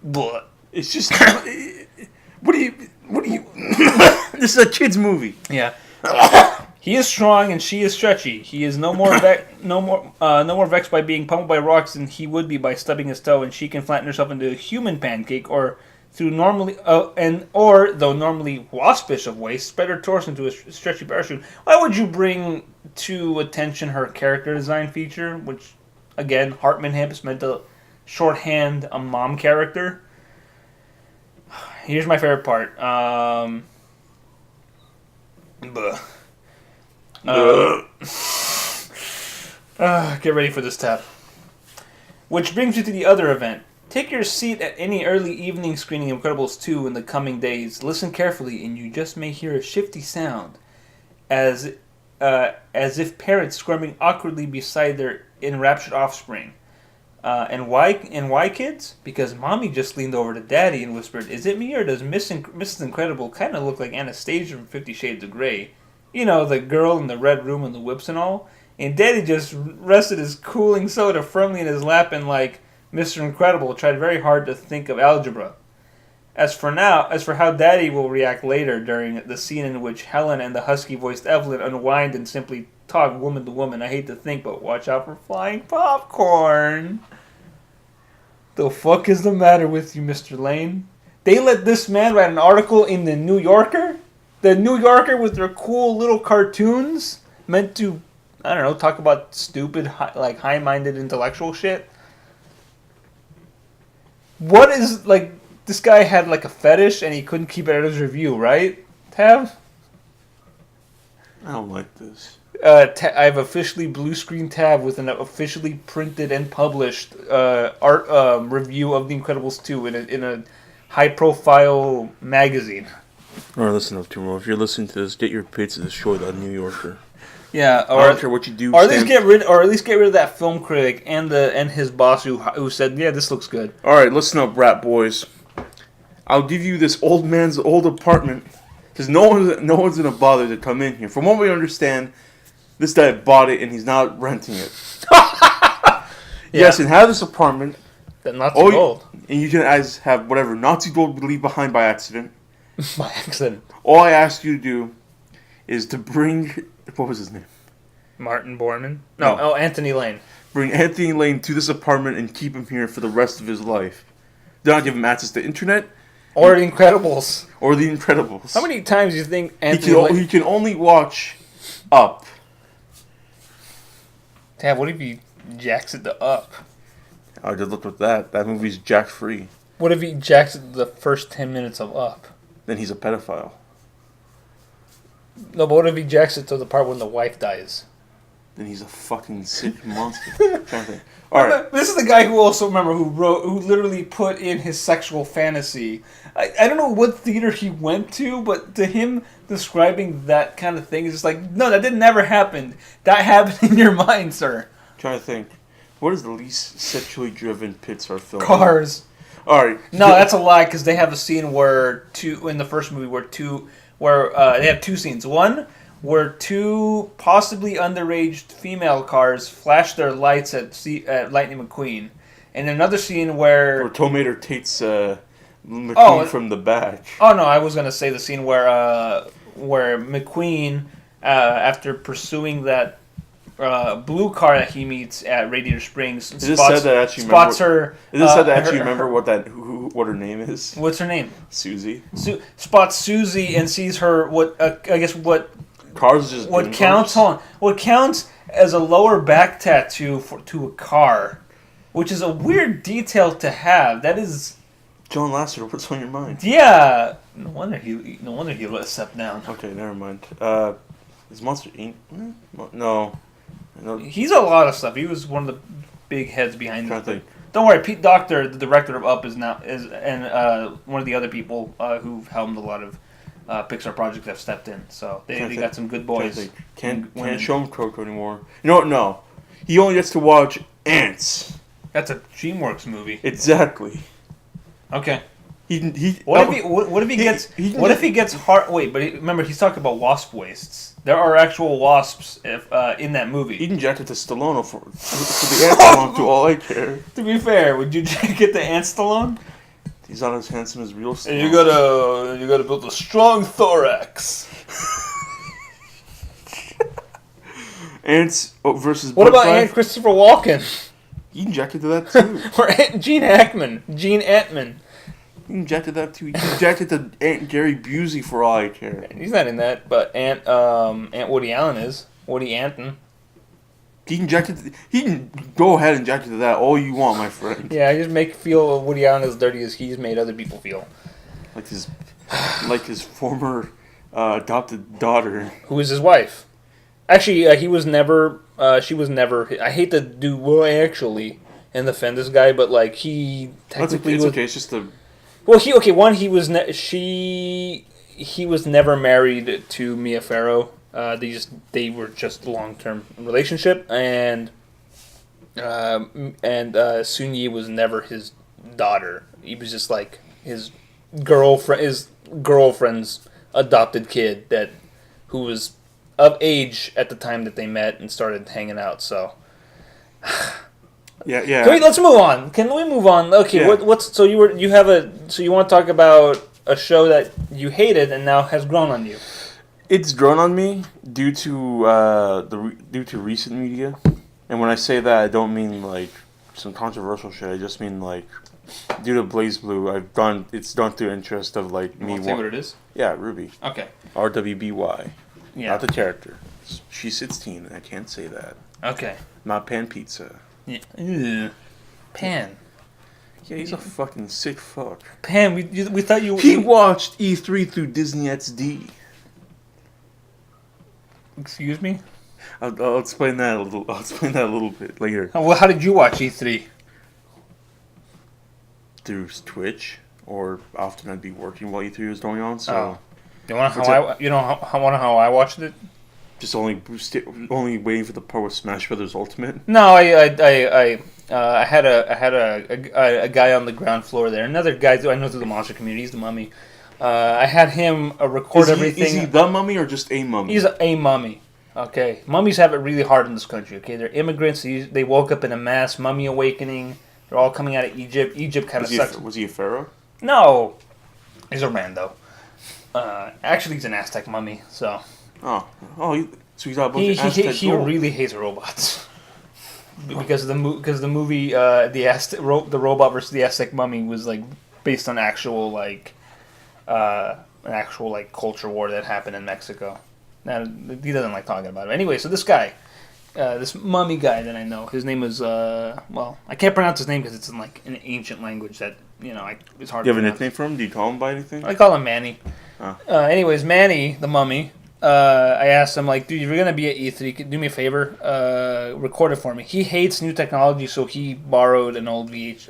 Speaker 4: But
Speaker 3: it's just what do you this is a kid's movie.
Speaker 4: Yeah. He is strong and she is stretchy. He is no more vexed by being pummeled by rocks than he would be by stubbing his toe, and she can flatten herself into a human pancake, or though normally waspish of waist, spread her torso into a stretchy parachute. Why would you bring to attention her character design feature, which again Hartman Hips meant to shorthand a mom character? Here's my favorite part. Get ready for this tap. Which brings you to the other event. Take your seat at any early evening screening of Incredibles 2 in the coming days. Listen carefully, and you just may hear a shifty sound, as if parents squirming awkwardly beside their enraptured offspring. And why, kids? Because Mommy just leaned over to Daddy and whispered, "Is it me, or does Mrs. Incredible kind of look like Anastasia from 50 Shades of Grey? You know, the girl in the red room and the whips and all?" And Daddy just rested his cooling soda firmly in his lap and, like Mr. Incredible, tried very hard to think of algebra. As for how Daddy will react later during the scene in which Helen and the husky-voiced Evelyn unwind and simply talk woman to woman. I hate to think, but watch out for flying popcorn. The fuck is the matter with you, Mr. Lane? They let this man write an article in the New Yorker? The New Yorker with their cool little cartoons meant to, I don't know, talk about stupid, high-minded intellectual shit? What is, like, this guy had, like, a fetish and he couldn't keep it at his review, right, Tav?
Speaker 3: I don't like this.
Speaker 4: I have officially blue screen Tab with an officially printed and published art review of The Incredibles 2 in a high-profile magazine.
Speaker 3: Or listen up, Timo. If you're listening to this, get your pizza destroyed on New Yorker.
Speaker 4: Yeah,
Speaker 3: or I don't care what you do.
Speaker 4: Or at least get rid of that film critic and his boss who said, "Yeah, this looks good."
Speaker 3: All right, listen up, rat boys. I'll give you this old man's old apartment because no one's gonna bother to come in here. From what we understand, this guy bought it and he's not renting it. Yes, and have this apartment.
Speaker 4: That Nazi gold.
Speaker 3: And you can guys have whatever Nazi gold we leave behind by accident.
Speaker 4: By accident.
Speaker 3: All I ask you to do is to bring, what was his name?
Speaker 4: Martin Bormann? No, Anthony Lane.
Speaker 3: Bring Anthony Lane to this apartment and keep him here for the rest of his life. Do not give him access to internet.
Speaker 4: Or The Incredibles.
Speaker 3: Or The Incredibles.
Speaker 4: How many times do you think Anthony Lane...
Speaker 3: He can only watch Up.
Speaker 4: Tab, what if he jacks it to Up?
Speaker 3: I just looked at that. That movie's jack free.
Speaker 4: What if he jacks it to the first 10 minutes of Up?
Speaker 3: Then he's a pedophile.
Speaker 4: No, but what if he jacks it to the part when the wife dies?
Speaker 3: Then he's a fucking sick monster. All right.
Speaker 4: This is the guy who also, who literally put in his sexual fantasy. I don't know what theater he went to, but to him, describing that kind of thing is just like, no, that never happened. That happened in your mind, sir.
Speaker 3: I'm trying to think. What is the least sexually driven Pixar film?
Speaker 4: Cars.
Speaker 3: All right.
Speaker 4: No, that's a lie, because they have a scene in the first movie they have two scenes. One, where two possibly underage female cars flash their lights at Lightning McQueen. And another scene where
Speaker 3: Tomato takes McQueen from the back.
Speaker 4: Oh, no, I was going to say the scene where McQueen, after pursuing that blue car that he meets at Radiator Springs, spots her.
Speaker 3: Is it said that actually remember what her name is?
Speaker 4: What's her name?
Speaker 3: Susie.
Speaker 4: Spots Susie and sees her. What
Speaker 3: cars just
Speaker 4: what counts as a lower back tattoo to a car, which is a weird detail to have. That is.
Speaker 3: John Lasseter, what's on your mind?
Speaker 4: Yeah, no wonder he let us step down.
Speaker 3: Okay, never mind. Is Monster Inc? No.
Speaker 4: He's a lot of stuff. He was one of the big heads behind
Speaker 3: this.
Speaker 4: Don't worry, Pete Docter, the director of Up, and one of the other people who've helmed a lot of Pixar projects have stepped in. So they got some good boys.
Speaker 3: Can't show him Coco anymore. You know what? No, he only gets to watch Ants.
Speaker 4: That's a DreamWorks movie.
Speaker 3: Exactly.
Speaker 4: Okay.
Speaker 3: What
Speaker 4: if he gets heart? Wait, but remember he's talking about wasp wastes. There are actual wasps in that movie.
Speaker 3: He can jack it to Stallone for the ant Stallone to all I care.
Speaker 4: To be fair, would you get the ant Stallone?
Speaker 3: He's not as handsome as real Stallone.
Speaker 4: And you gotta build a strong thorax.
Speaker 3: Ants versus.
Speaker 4: What about Ant Christopher Walken?
Speaker 3: He can jack it to that too.
Speaker 4: Or Gene Antman.
Speaker 3: He injected that too. He injected to Aunt Gary Busey for all I care.
Speaker 4: He's not in that, but Aunt Woody Allen is. Woody Anton.
Speaker 3: He can go ahead and inject it to that all you want, my friend.
Speaker 4: Yeah, I just feel Woody Allen as dirty as he's made other people feel.
Speaker 3: Like his former adopted daughter.
Speaker 4: Who is his wife? Actually, he was never. She was never. I hate to do actually and offend this guy, but like he technically
Speaker 3: it's okay. It's just a.
Speaker 4: Well, he was never married to Mia Farrow. They were just a long-term relationship, and Sun Yi was never his daughter. He was just like his girlfriend's adopted kid who was of age at the time that they met and started hanging out. So.
Speaker 3: Yeah.
Speaker 4: Let's move on. Can we move on? Okay. Yeah. So you want to talk about a show that you hated and now has grown on you?
Speaker 3: It's grown on me due to due to recent media, and when I say that, I don't mean like some controversial shit. I just mean like due to Blaze Blue, it's gone through interest of like me.
Speaker 4: Say what it is.
Speaker 3: Yeah, Ruby.
Speaker 4: Okay.
Speaker 3: RWBY.
Speaker 4: Yeah.
Speaker 3: Not the character. She's 16, and I can't say that.
Speaker 4: Okay.
Speaker 3: Not Pan Pizza.
Speaker 4: Yeah. Ew. Pan.
Speaker 3: Yeah, he's a fucking sick fuck.
Speaker 4: Pan, we thought you.
Speaker 3: He watched E3 through Disney XD.
Speaker 4: Excuse me.
Speaker 3: I'll explain that a little. I'll explain that a little bit later.
Speaker 4: Well, how did you watch E3?
Speaker 3: Through Twitch, or often I'd be working while E3 was going on. So,
Speaker 4: you want how I watched it?
Speaker 3: just only waiting for the part with Smash Brothers Ultimate.
Speaker 4: No, I had a guy on the ground floor there. Another guy I know through the monster community. He's the mummy. I had him record everything.
Speaker 3: Is he the mummy or just a mummy?
Speaker 4: He's a mummy. Okay, mummies have it really hard in this country. Okay, they're immigrants. They woke up in a mass mummy awakening. They're all coming out of Egypt. Egypt kind of sucks.
Speaker 3: Was he a pharaoh?
Speaker 4: No, he's a rando. Actually, he's an Aztec mummy. So.
Speaker 3: So he's got a bunch of Aztec
Speaker 4: he
Speaker 3: gold.
Speaker 4: really hates robots because the movie the robot versus the Aztec mummy was like based on actual culture war that happened in Mexico. Now he doesn't like talking about it. Anyway, so this guy, this mummy guy that I know, his name is I can't pronounce his name because it's in like an ancient language that it's hard.
Speaker 3: Do you have
Speaker 4: to
Speaker 3: a nickname for him? Do you call him by anything?
Speaker 4: I call him Manny.
Speaker 3: Oh.
Speaker 4: Anyways, Manny the mummy. I asked him like, dude, if you're gonna be at E3, do me a favor, record it for me. He hates new technology, so he borrowed an old VHS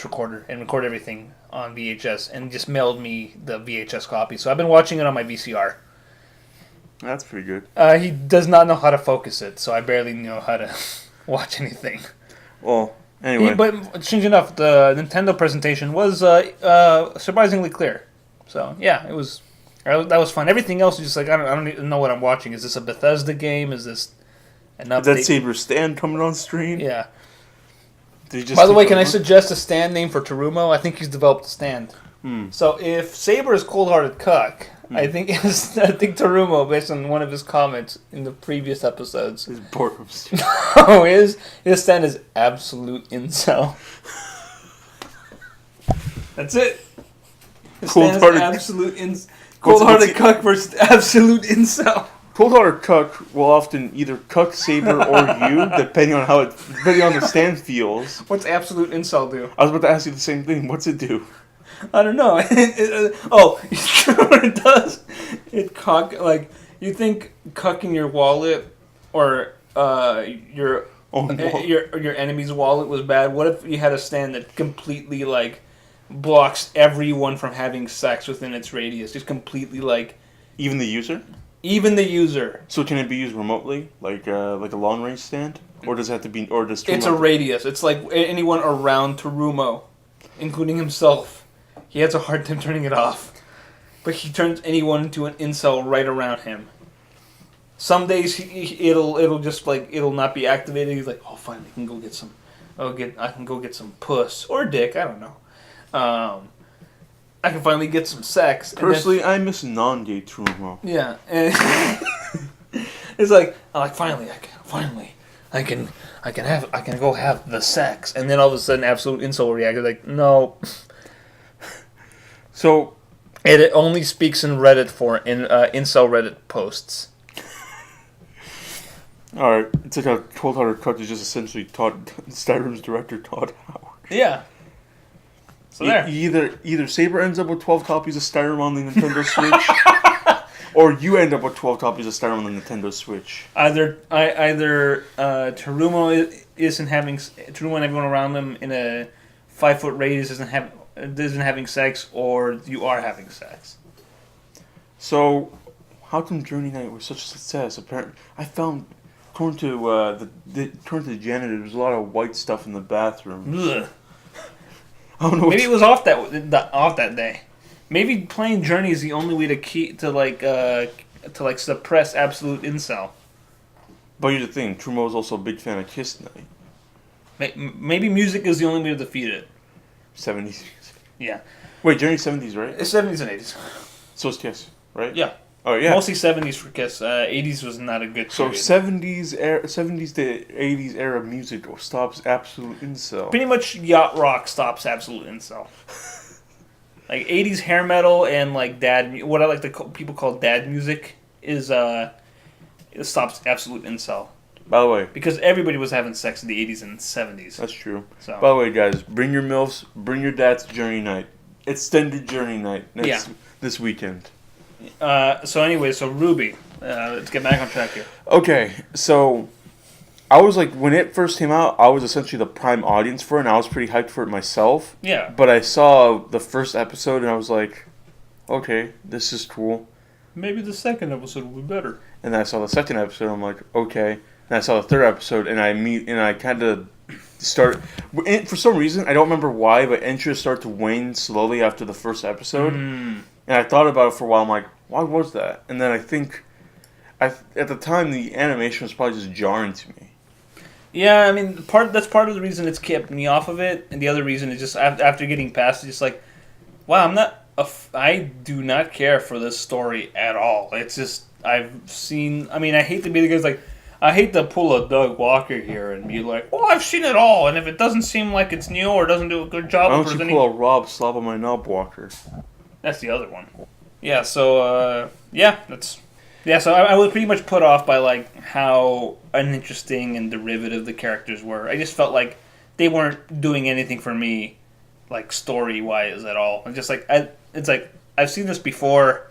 Speaker 4: recorder and recorded everything on VHS and just mailed me the VHS copy. So I've been watching it on my VCR.
Speaker 3: That's pretty good.
Speaker 4: He does not know how to focus it, so I barely know how to watch anything.
Speaker 3: Well, anyway.
Speaker 4: But strange enough, the Nintendo presentation was surprisingly clear. So yeah, it was. That was fun. Everything else is just like I don't even know what I'm watching. Is this a Bethesda game? Is this an update?
Speaker 3: Is that Saber Stand coming on stream?
Speaker 4: Yeah. By the way, can I suggest a stand name for Terumo? I think he's developed a stand. So if Saber is cold-hearted cuck, I think Terumo, based on one of his comments in the previous episodes,
Speaker 3: His boardroom stand.
Speaker 4: no, his stand is absolute incel. That's it. His stand is absolute incel. Cold-hearted cuck versus absolute incel.
Speaker 3: Cold-hearted cuck will often either cuck Saber or you, depending on the stand feels.
Speaker 4: What's absolute incel do?
Speaker 3: I was about to ask you the same thing. What's it do?
Speaker 4: I don't know. You know what it does? It you think cucking your wallet or your enemy's wallet was bad? What if you had a stand that completely blocks everyone from having sex within its radius? Just completely
Speaker 3: even the user?
Speaker 4: Even the user.
Speaker 3: So can it be used remotely, like a long range stand, or does it have to be, or does Terumo?
Speaker 4: It's a radius. It's like anyone around Terumo, including himself. He has a hard time turning it off, but he turns anyone into an incel right around him. Some days it'll not be activated. He's like, oh, fine, I can go get some. I can go get some puss or dick. I don't know. I can finally get some sex.
Speaker 3: Personally, I miss non-gay Terumo.
Speaker 4: Yeah, and it's like finally I can go have the sex, and then all of a sudden, absolute incel reacted like, no.
Speaker 3: So,
Speaker 4: it only speaks in Reddit for incel Reddit posts.
Speaker 3: All right, it's like a cold-hearted cuck is just essentially Skyrim's director Todd Howard.
Speaker 4: Yeah. So there.
Speaker 3: Either Saber ends up with 12 copies of Skyrim on the Nintendo Switch, or you end up with 12 copies of Skyrim on the Nintendo Switch.
Speaker 4: Either Terumo and everyone around them in a 5-foot radius isn't having sex, or you are having sex.
Speaker 3: So, how come Journey Night was such a success? Apparently, I found, according to the janitor, there's a lot of white stuff in the bathroom.
Speaker 4: Ugh.
Speaker 3: I don't know.
Speaker 4: Maybe it was off that day. Maybe playing Journey is the only way to suppress absolute incel.
Speaker 3: But here's the thing: Trumo is also a big fan of Kiss Night.
Speaker 4: Maybe music is the only way to defeat it.
Speaker 3: 70s.
Speaker 4: Yeah.
Speaker 3: Wait, Journey's 70s, right?
Speaker 4: It's 70s and 80s.
Speaker 3: So is Kiss. right?
Speaker 4: Yeah.
Speaker 3: Oh yeah.
Speaker 4: Mostly 70s for Kiss. 80s was not a good
Speaker 3: So
Speaker 4: period.
Speaker 3: 70s to 80s era music stops absolute incel.
Speaker 4: Pretty much yacht rock stops absolute incel. Like 80s hair metal and like what I like to call, people call dad music is it stops absolute incel.
Speaker 3: By the way,
Speaker 4: because everybody was having sex in the 80s and 70s.
Speaker 3: That's true.
Speaker 4: So.
Speaker 3: By the way, guys, bring your MILFs, bring your dads to Journey Night. Extended Journey Night this weekend.
Speaker 4: So Ruby. Let's get back on track here.
Speaker 3: Okay, so I was like, when it first came out, I was essentially the prime audience for it, and I was pretty hyped for it myself.
Speaker 4: Yeah.
Speaker 3: But I saw the first episode, and I was like, okay, this is cool.
Speaker 4: Maybe the second episode will be better.
Speaker 3: And then I saw the second episode, I'm like, okay. And I saw the third episode, and I kind of started... For some reason, I don't remember why, but interest started to wane slowly after the first episode. And I thought about it for a while, I'm like, why was that? And then I think... at the time, the animation was probably just jarring to me.
Speaker 4: Yeah, I mean, that's part of the reason it's kept me off of it, and the other reason is just after getting past it, just like, wow, I do not care for this story at all. It's just, I hate to be the guy like, I hate to pull a Doug Walker here and be like, oh, I've seen it all, and if it doesn't seem like it's new or doesn't do a good job...
Speaker 3: Why don't you pull a Rob Slap on My Knob Walker?
Speaker 4: That's the other one. Yeah, so, so I was pretty much put off by, like, how uninteresting and derivative the characters were. I just felt like they weren't doing anything for me, like, story-wise at all. I'm just like, it's like, I've seen this before,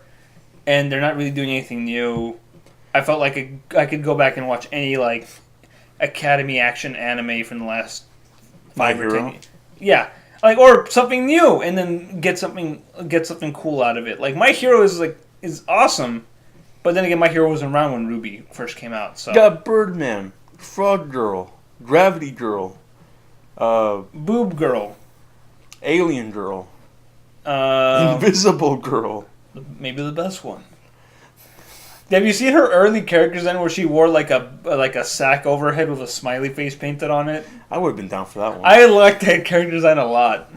Speaker 4: and they're not really doing anything new. I felt like I could go back and watch any, like, Academy action anime from the last 5 or 10 years. Yeah. Like, or something new, and then get something cool out of it. Like, My Hero is awesome, but then again, My Hero wasn't around when Ruby first came out. So
Speaker 3: got Birdman, Frog Girl, Gravity Girl,
Speaker 4: Boob Girl,
Speaker 3: Alien Girl, Invisible Girl.
Speaker 4: Maybe the best one. Have you seen her early character design where she wore like a sack over her head with a smiley face painted on it?
Speaker 3: I would have been down for that one.
Speaker 4: I liked that character design a lot.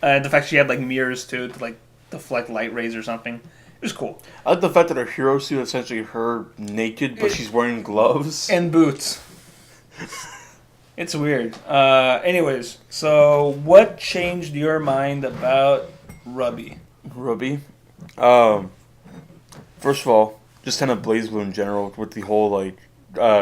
Speaker 4: The fact she had like mirrors too to like deflect light rays or something. It was cool.
Speaker 3: I like the fact that her hero suit is essentially her naked, but she's wearing gloves.
Speaker 4: And boots. It's weird. Anyways, so what changed your mind about Ruby?
Speaker 3: Ruby? First of all, just kind of BlazBlue in general with the whole like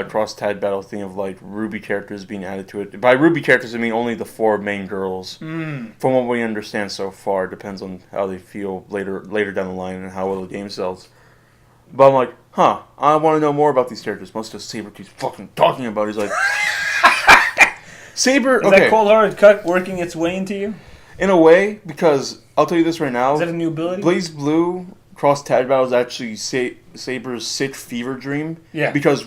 Speaker 3: cross-tag battle thing of like Ruby characters being added to it. By Ruby characters, I mean only the 4 main girls. From what we understand so far, it depends on how they feel later down the line and how well the game sells. But I'm like, I want to know more about these characters. Most of Saber keeps fucking talking about. He's like, Saber.
Speaker 4: Is that cold-hearted cut working its way into you?
Speaker 3: In a way, because I'll tell you this right now.
Speaker 4: Is that a new ability?
Speaker 3: BlazBlue cross tag battle is actually Saber's sick fever dream.
Speaker 4: Yeah.
Speaker 3: Because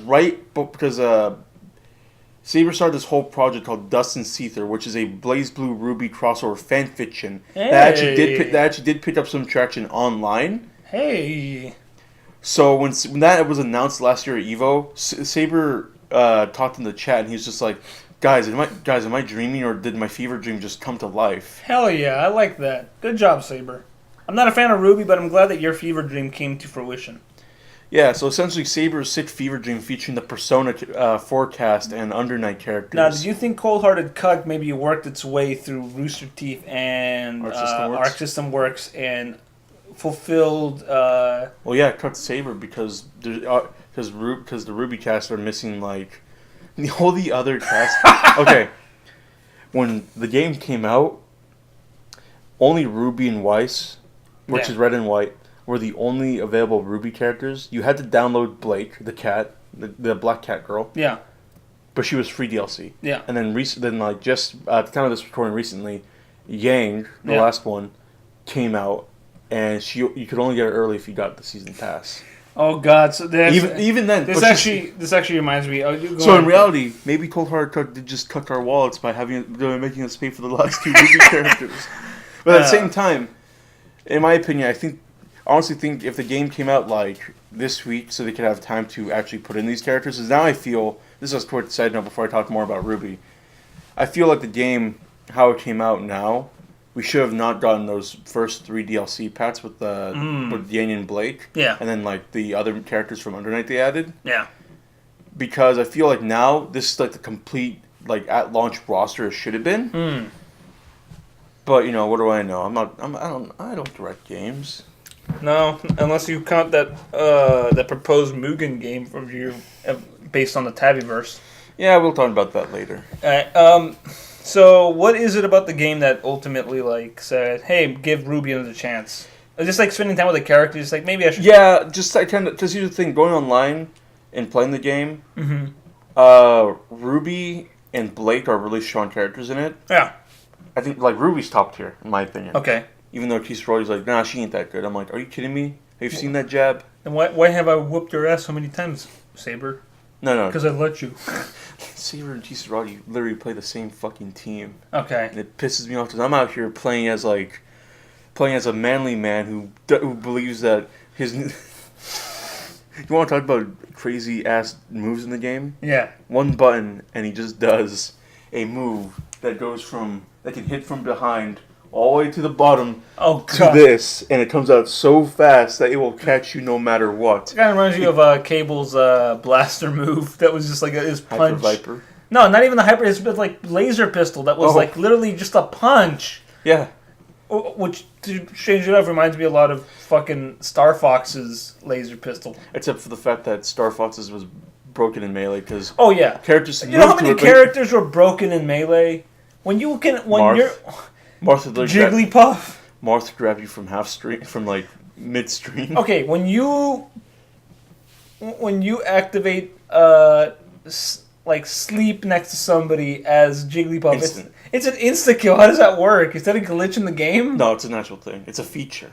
Speaker 3: Saber started this whole project called Dust and Seether, which is a BlazBlue Ruby crossover fan fiction that actually did pick up some traction online.
Speaker 4: Hey.
Speaker 3: So when that was announced last year at EVO, Saber talked in the chat and he was just like, Guys, am I dreaming or did my fever dream just come to life?
Speaker 4: Hell yeah, I like that. Good job, Saber. I'm not a fan of Ruby, but I'm glad that your fever dream came to fruition.
Speaker 3: Yeah, so essentially Saber's sick fever dream featuring the Persona Forecast and Undernight characters.
Speaker 4: Now, did you think Cold Hearted Cuck maybe worked its way through Rooster Teeth and Arc System Works and fulfilled...
Speaker 3: Well, yeah, Cuck Saber because the Ruby cast are missing, like... All the other cast... Okay, when the game came out, only Ruby and Weiss, which is red and white, were the only available Ruby characters. You had to download Blake, the cat, the black cat girl. Yeah. But she was free DLC. Yeah. And then just at the time of this recording recently, Yang, the last one, came out, and you could only get it early if you got the season pass.
Speaker 4: Oh God! So
Speaker 3: even then,
Speaker 4: this actually reminds me.
Speaker 3: So in reality, maybe Cold Hearted Cuck did just cut our wallets by making us pay for the last 2 Ruby characters. But at the same time, in my opinion, I honestly think if the game came out like this week, so they could have time to actually put in these characters, because now I feel this is a quick side note before I talk more about Ruby. I feel like the game, how it came out now, we should have not gotten those first 3 DLC packs with Yang and Blake.
Speaker 4: Yeah.
Speaker 3: And then like the other characters from Undernight they added.
Speaker 4: Yeah.
Speaker 3: Because I feel like now this is like the complete like at launch roster it should have been. But what do I know? I don't direct games.
Speaker 4: No, unless you count that proposed Mugen game from you based on the Taviverse.
Speaker 3: Yeah, we'll talk about that later.
Speaker 4: Alright, so what is it about the game that ultimately like said, hey, give Ruby another chance? Just like spending time with the characters, like maybe I should...
Speaker 3: Yeah, just I tend to... Because here's the thing, going online and playing the game, Ruby and Blake are really strong characters in it.
Speaker 4: Yeah.
Speaker 3: I think like Ruby's top tier, in my opinion.
Speaker 4: Okay.
Speaker 3: Even though Keith Roddy's like, nah, she ain't that good. I'm like, are you kidding me? Have you seen that jab?
Speaker 4: And why have I whooped your ass so many times, Saber?
Speaker 3: No.
Speaker 4: Because I let you.
Speaker 3: Saber and Keith Roddy literally play the same fucking team.
Speaker 4: Okay.
Speaker 3: And it pisses me off because I'm out here playing as a manly man who believes that his... You want to talk about crazy ass moves in the game?
Speaker 4: Yeah.
Speaker 3: One button and he just does a move that can hit from behind all the way to the bottom to this, and it comes out so fast that it will catch you no matter what.
Speaker 4: It kind of reminds you of Cable's blaster move that was just like his punch.
Speaker 3: Hyper Viper?
Speaker 4: No, not even the Hyper, it's like laser pistol that was like literally just a punch.
Speaker 3: Yeah.
Speaker 4: Which, to change it up, reminds me a lot of fucking Star Fox's laser pistol.
Speaker 3: Except for the fact that Star Fox's was broken in Melee, because...
Speaker 4: Oh, yeah.
Speaker 3: Characters...
Speaker 4: You know how many characters were broken in Melee? When
Speaker 3: Martha
Speaker 4: Jigglypuff.
Speaker 3: Martha grabbed you from like mid-stream.
Speaker 4: Okay, when you activate like sleep next to somebody as Jigglypuff, it's an insta kill. How does that work? Is that a glitch in the game?
Speaker 3: No, it's a natural thing. It's a feature.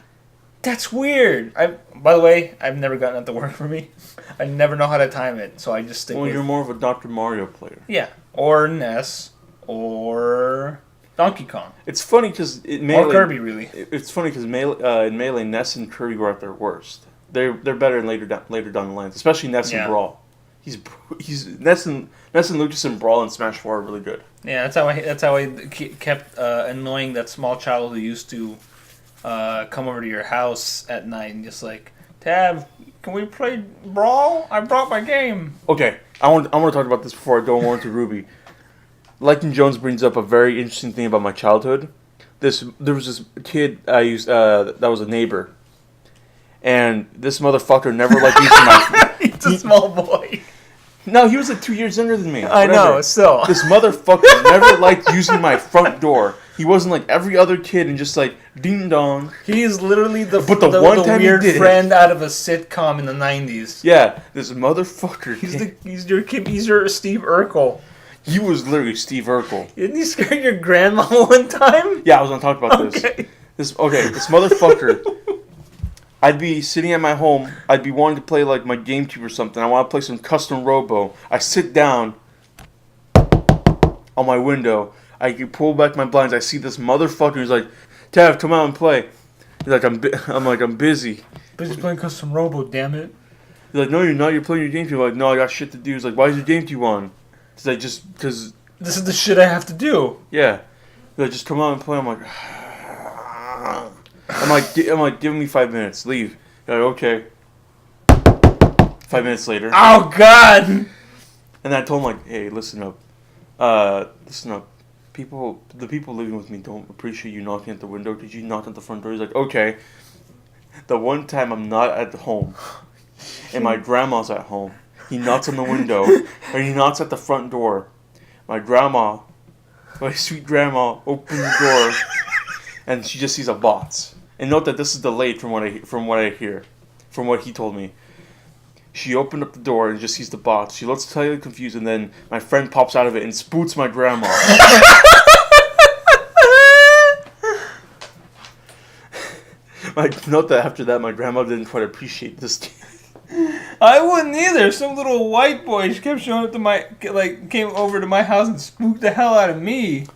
Speaker 4: That's weird. By the way, I've never gotten that to work for me. I never know how to time it, so I just stick with...
Speaker 3: Well, you're more of a Dr. Mario player.
Speaker 4: Yeah, or Ness, or Donkey Kong.
Speaker 3: It's funny because
Speaker 4: or Kirby, really.
Speaker 3: It's funny because in Melee, Ness and Kirby were at their worst. They're better in later down the lines, especially Ness and Brawl. He's Ness and Lucas and Brawl and Smash 4 are really good.
Speaker 4: Yeah, that's how I kept annoying that small child who used to come over to your house at night and just like, Tav, can we play Brawl? I brought my game.
Speaker 3: Okay, I want to talk about this before I go more into Ruby. Lightning Jones brings up a very interesting thing about my childhood. There was this kid I used that was a neighbor, and this motherfucker never liked using my.
Speaker 4: He's a small boy.
Speaker 3: No, he was like 2 years younger than me.
Speaker 4: I know, still.
Speaker 3: This motherfucker never liked using my front door. He wasn't like every other kid and just like ding dong.
Speaker 4: He is literally the weird
Speaker 3: he
Speaker 4: friend out of a sitcom in the 90s.
Speaker 3: Yeah, this motherfucker.
Speaker 4: He's your Steve Urkel.
Speaker 3: He was literally Steve Urkel.
Speaker 4: Didn't he scare your grandma one time?
Speaker 3: Yeah, I was gonna talk about this. This motherfucker. I'd be sitting at my home. I'd be wanting to play like my GameCube or something. I want to play some custom Robo. I sit down on my window. I can pull back my blinds. I see this motherfucker who's like, Tav, come out and play. He's like, I'm busy.
Speaker 4: Busy playing custom Robo, damn it.
Speaker 3: He's like, no, you're not. You're playing your GameCube. I'm like, no, I got shit to do. He's like, why is your GameCube on? He's like, because
Speaker 4: this is the shit I have to do.
Speaker 3: Yeah. He's like, just come out and play. I'm like, I'm like, give me 5 minutes. Leave. He's like, okay. 5 minutes later.
Speaker 4: Oh God.
Speaker 3: And I told him like, hey, listen up. Listen up. The people living with me don't appreciate you knocking at the window. Did you knock at the front door? He's like, okay. The one time I'm not at home, and my grandma's at home, he knocks on the window, or he knocks at the front door. My sweet grandma, opens the door, and she just sees a box. And note that this is delayed from what I hear, from what he told me. She opened up the door and just sees the box. She looks totally confused, and then my friend pops out of it and spoots my grandma. Note that after that, my grandma didn't quite appreciate this.
Speaker 4: I wouldn't either. Some little white boy kept showing up came over to my house and spooked the hell out of me.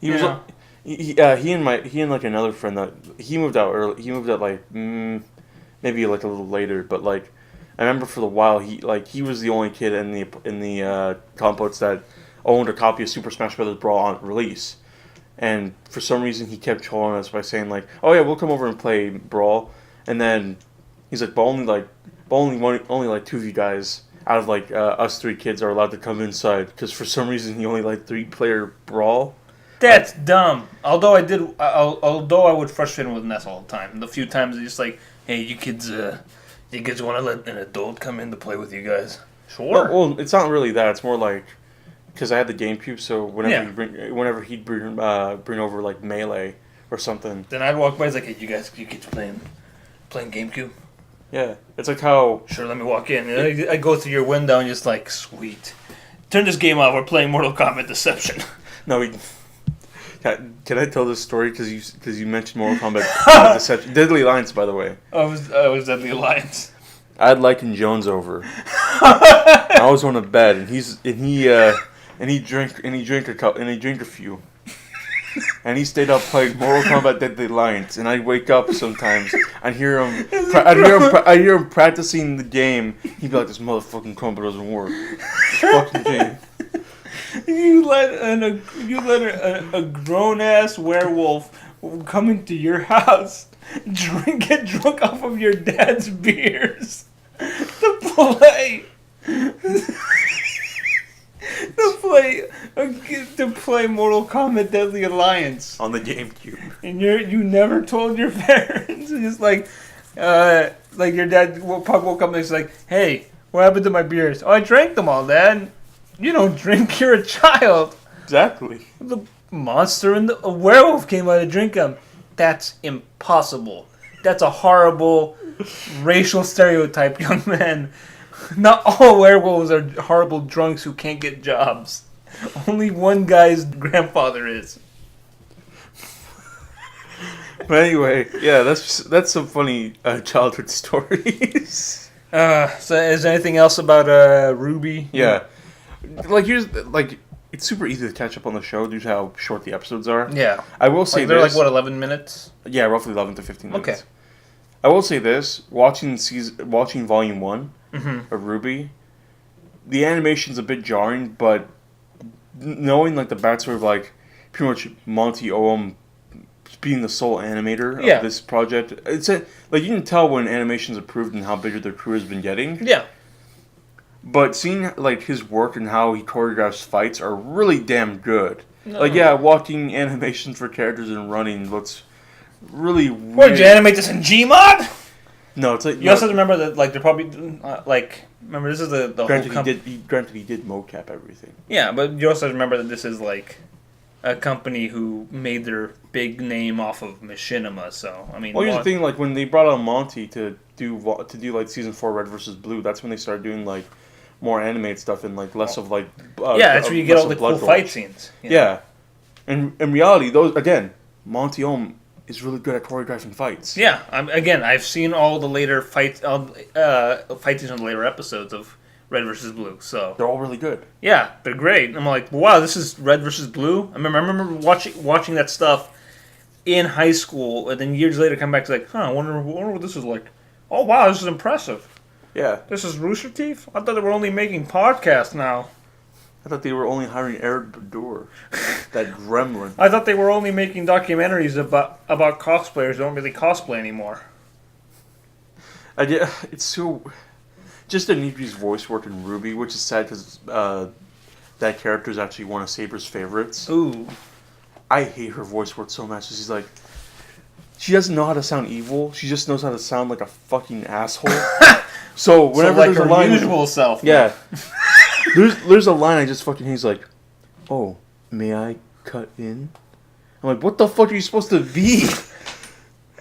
Speaker 3: He and like another friend that he moved out early. He moved out like maybe like a little later, but like I remember for the while he was the only kid in the complex that owned a copy of Super Smash Bros. Brawl on release, and for some reason he kept trolling us by saying like, "Oh yeah, we'll come over and play Brawl," and then he's like, "But only like 2 of you guys out of like us 3 kids are allowed to come inside," because for some reason he only liked 3-player Brawl.
Speaker 4: That's dumb. Although I would frustrate him with Ness all the time. The few times it's just like, "Hey, you kids want to let an adult come in to play with you guys?" Sure.
Speaker 3: Well, it's not really that. It's more like because I had the GameCube, so whenever he'd bring over like Melee or something,
Speaker 4: then I'd walk by. It's like, "Hey, you kids playing GameCube?"
Speaker 3: Yeah, it's like how...
Speaker 4: Sure, let me walk in. I go through your window and just like, sweet. Turn this game off. We're playing Mortal Kombat Deception.
Speaker 3: No, can I tell this story? Because you mentioned Mortal Kombat Deception. Deadly Alliance, by the way.
Speaker 4: I was Deadly Alliance.
Speaker 3: I had Lycan Jones over. I was on a bed, and he drank a few. And he stayed up playing Mortal Kombat Deadly Alliance, and I'd wake up sometimes. I'd hear him practicing the game. He'd be like, "This motherfucking combo doesn't work. This fucking game."
Speaker 4: You let a grown ass werewolf come into your house, get drunk off of your dad's beers, to play. To play Mortal Kombat Deadly Alliance
Speaker 3: on the GameCube,
Speaker 4: and you never told your parents. And just like your dad woke up and he's like, "Hey, what happened to my beers?" "Oh, I drank them all, Dad." "You don't drink. You're a child."
Speaker 3: Exactly.
Speaker 4: The monster and a werewolf came out to drink them. That's impossible. That's a horrible racial stereotype, young man. Not all werewolves are horrible drunks who can't get jobs. Only one guy's grandfather is.
Speaker 3: But anyway, yeah, that's some funny childhood stories.
Speaker 4: So is there anything else about Ruby?
Speaker 3: Yeah. It's super easy to catch up on the show due to how short the episodes are.
Speaker 4: Yeah.
Speaker 3: I will say
Speaker 4: they're
Speaker 3: this.
Speaker 4: 11 minutes?
Speaker 3: Yeah, roughly 11 to 15 minutes.
Speaker 4: Okay.
Speaker 3: I will say this, watching Volume 1 of Ruby, the animation's a bit jarring, but knowing like the backstory of like pretty much Monty Oum being the sole animator of this project, like you can tell when animation's approved and how big their crew has been getting.
Speaker 4: Yeah.
Speaker 3: But seeing like his work and how he choreographs fights are really damn good. No. Like watching animations for characters and running looks really weird.
Speaker 4: What, did you animate this in Gmod?
Speaker 3: No, it's like
Speaker 4: you also remember that like they're probably remember this is the
Speaker 3: granted
Speaker 4: whole
Speaker 3: granted he did mocap everything.
Speaker 4: Yeah, but you also remember that this is like a company who made their big name off of Machinima. So I mean,
Speaker 3: well, here's the thing: like when they brought on Monty to do like season 4 Red vs. Blue, that's when they started doing like more animated stuff and like less of like
Speaker 4: that's where you get all the cool fight scenes.
Speaker 3: Yeah, and in reality, those again, Monty Oum is really good at choreographing fights.
Speaker 4: Yeah, I've seen all the later fight scenes on the later episodes of Red vs. Blue, so
Speaker 3: they're all really good.
Speaker 4: Yeah, they're great. I'm like, wow, this is Red vs. Blue. I remember watching that stuff in high school, and then years later come back to like, I wonder what this is like. Oh wow, this is impressive.
Speaker 3: Yeah,
Speaker 4: this is Rooster Teeth. I thought they were only making podcasts now.
Speaker 3: I thought they were only hiring Eric Badur, that gremlin.
Speaker 4: I thought they were only making documentaries about cosplayers who don't really cosplay anymore.
Speaker 3: It's so... Just Aniki's voice work in Ruby, which is sad because that character is actually one of Saber's favorites.
Speaker 4: Ooh.
Speaker 3: I hate her voice work so much. She's like... She doesn't know how to sound evil. She just knows how to sound like a fucking asshole. So whenever there's a line...
Speaker 4: usual self.
Speaker 3: Yeah. There's a line I just fucking he's like, "Oh, may I cut in?" I'm like, what the fuck are you supposed to be?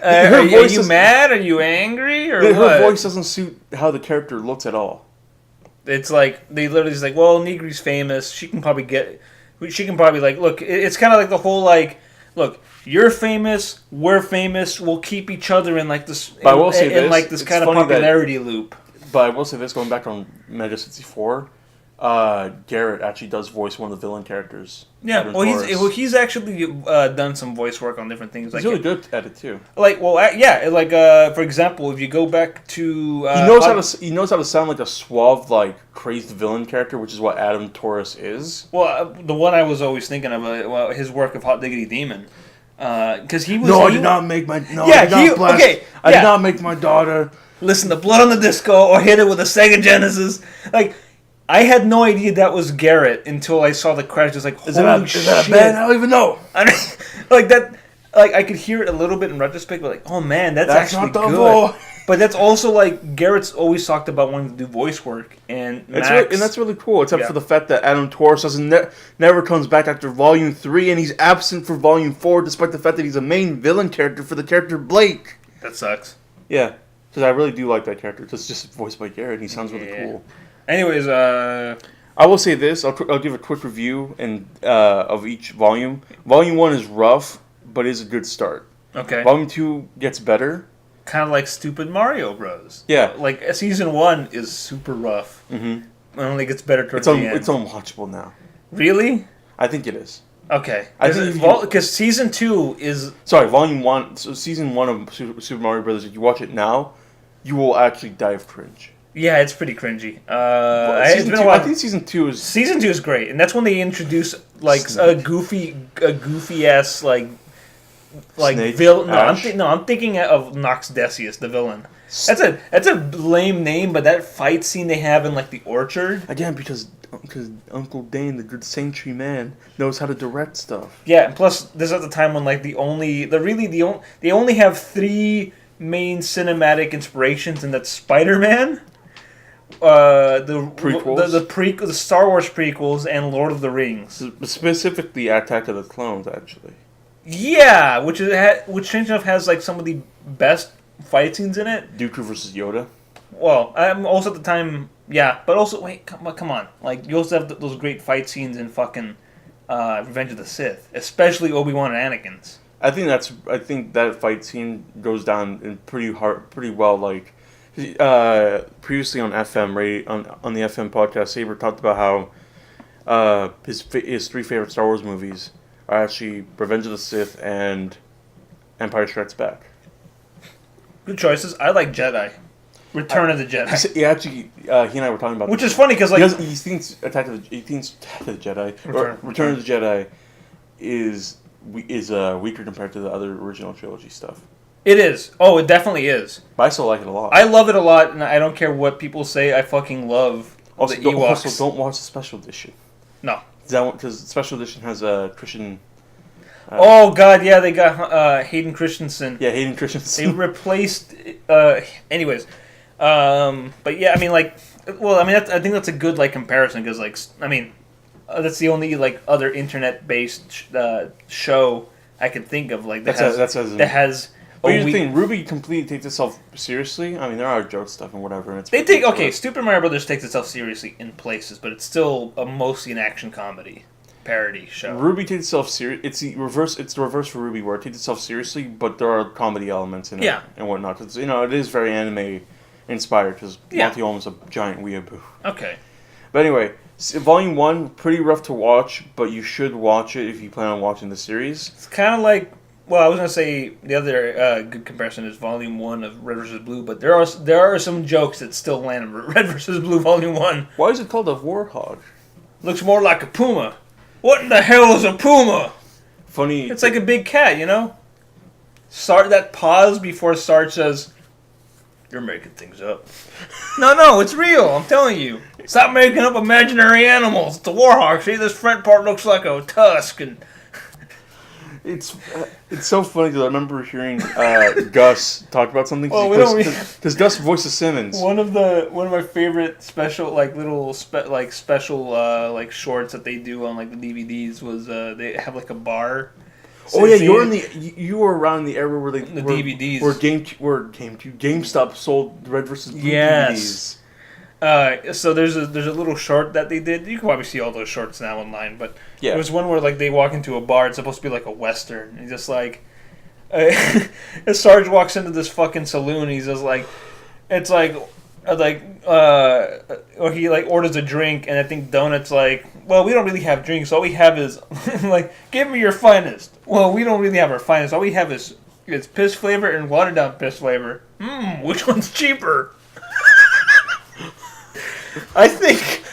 Speaker 4: Are you mad? Are you angry? Or
Speaker 3: her voice doesn't suit how the character looks at all.
Speaker 4: It's like they literally just like, well, Nigri's famous. She can probably like look. It's kind of like the whole like, look, you're famous, we're famous. We'll keep each other in like this. But I will say this, like this kind of popularity loop.
Speaker 3: But I will say this, going back on Mega 64, Garrett actually does voice one of the villain characters.
Speaker 4: Yeah, he's actually done some voice work on different things.
Speaker 3: He's really good at it too.
Speaker 4: For example, if you go back to
Speaker 3: he knows how to sound like a suave, like crazed villain character, which is what Adam Taurus is.
Speaker 4: Well, the one I was always thinking of, his work of Hot Diggity Demon, because he was.
Speaker 3: I did not make my. I did not make my daughter
Speaker 4: listen to Blood on the Disco or hit it with a Sega Genesis. Like, I had no idea that was Garrett until I saw the credits. Just like, holy shit. Is that a band? I don't even know. I could hear it a little bit in retrospect, but like, oh man, that's actually good. But that's also like Garrett's always talked about wanting to do voice work, and
Speaker 3: that's really cool. Except for the fact that Adam Taurus never comes back after Volume 3, and he's absent for Volume 4, despite the fact that he's a main villain character for the character Blake.
Speaker 4: That sucks.
Speaker 3: Yeah, because I really do like that character. It's just voiced by Garrett, and he sounds really cool.
Speaker 4: Anyways,
Speaker 3: I will say this. I'll give a quick review of each volume. Volume 1 is rough, but is a good start.
Speaker 4: Okay.
Speaker 3: Volume 2 gets better.
Speaker 4: Kind of like Stupid Mario Bros.
Speaker 3: Yeah.
Speaker 4: Like, Season 1 is super rough. Mm-hmm. It only gets better towards the end.
Speaker 3: It's unwatchable now.
Speaker 4: Really?
Speaker 3: I think it is.
Speaker 4: Okay. Because Season 2 is...
Speaker 3: Sorry, Volume 1... So Season 1 of Super Mario Bros., if you watch it now, you will actually die of cringe.
Speaker 4: Yeah, it's pretty cringy.
Speaker 3: It's been a while. I think Season 2 is...
Speaker 4: Season 2 is great, and that's when they introduce, like, a goofy-ass, like villain. I'm thinking of Nox Decius, the villain. That's a lame name, but that fight scene they have in like the orchard.
Speaker 3: Again, because Uncle Dane, the good saintry man, knows how to direct stuff.
Speaker 4: Yeah, and plus this is at the time when like they only have 3 main cinematic inspirations, and that's Spider-Man, the Star Wars prequels, and Lord of the Rings.
Speaker 3: Specifically, Attack of the Clones, actually.
Speaker 4: Yeah, which strange enough has like some of the best fight scenes in it.
Speaker 3: Dooku versus Yoda.
Speaker 4: Well, also at the time, yeah, but also wait, come on, like you also have those great fight scenes in fucking Revenge of the Sith, especially Obi-Wan and Anakin's.
Speaker 3: I think that fight scene goes down in pretty well. Like previously on FM on the FM podcast, Saber talked about how his 3 favorite Star Wars movies are actually Revenge of the Sith and Empire Strikes Back.
Speaker 4: Good choices. I like Jedi. Return of the Jedi.
Speaker 3: He and I were talking about
Speaker 4: which is funny because like
Speaker 3: he thinks Attack of the Jedi or Return of the Jedi is weaker compared to the other original trilogy stuff.
Speaker 4: It is. Oh, it definitely is.
Speaker 3: But I still like it a lot.
Speaker 4: I love it a lot, and I don't care what people say. I fucking love the Ewoks.
Speaker 3: Also, don't watch the special edition.
Speaker 4: No.
Speaker 3: Because the special edition has a Christian...
Speaker 4: oh, God, yeah, they got Hayden Christensen.
Speaker 3: Yeah, Hayden Christensen.
Speaker 4: They replaced... anyways. But, yeah, I mean, like... Well, I mean, I think that's a good, like, comparison, because, like, I mean, that's the only, like, other internet-based show I can think of, like, that has...
Speaker 3: But here's the thing, RWBY completely takes itself seriously. I mean, there are joke stuff and whatever. And
Speaker 4: Super Mario Brothers takes itself seriously in places, but it's still mostly an action comedy parody show.
Speaker 3: RWBY takes itself serious. It's the reverse for RWBY, where it takes itself seriously, but there are comedy elements in it and whatnot. Because it is very anime inspired. Because Monty Holmes is a giant weeaboo.
Speaker 4: Okay.
Speaker 3: But anyway, Volume 1 pretty rough to watch, but you should watch it if you plan on watching the series.
Speaker 4: It's kind of like. Well, I was gonna say the other good comparison is Volume 1 of Red vs. Blue, but there are some jokes that still land in Red vs. Blue Volume 1.
Speaker 3: Why is it called a warhog?
Speaker 4: Looks more like a puma. What in the hell is a puma?
Speaker 3: Funny.
Speaker 4: It's like a big cat, you know? That pause before Sarge says, "You're making things up." No, it's real. I'm telling you. Stop making up imaginary animals. It's a warhog. See, this front part looks like a tusk and.
Speaker 3: It's so funny because I remember hearing Gus talk about something because Gus voices Simmons.
Speaker 4: One of my favorite special special shorts that they do on like the DVDs was they have like a bar.
Speaker 3: So you were around the era where
Speaker 4: DVDs
Speaker 3: where GameStop sold Red vs. Blue DVDs.
Speaker 4: So there's a little short that they did. You can probably see all those shorts now online, but
Speaker 3: there
Speaker 4: was one where like they walk into a bar. It's supposed to be like a western, and just like Sarge walks into this fucking saloon. He's just like, it's like or he like orders a drink, and I think Donut's like, well, we don't really have drinks. All we have is like, give me your finest. Well, we don't really have our finest. All we have is piss flavor and watered down piss flavor. Which one's cheaper? I think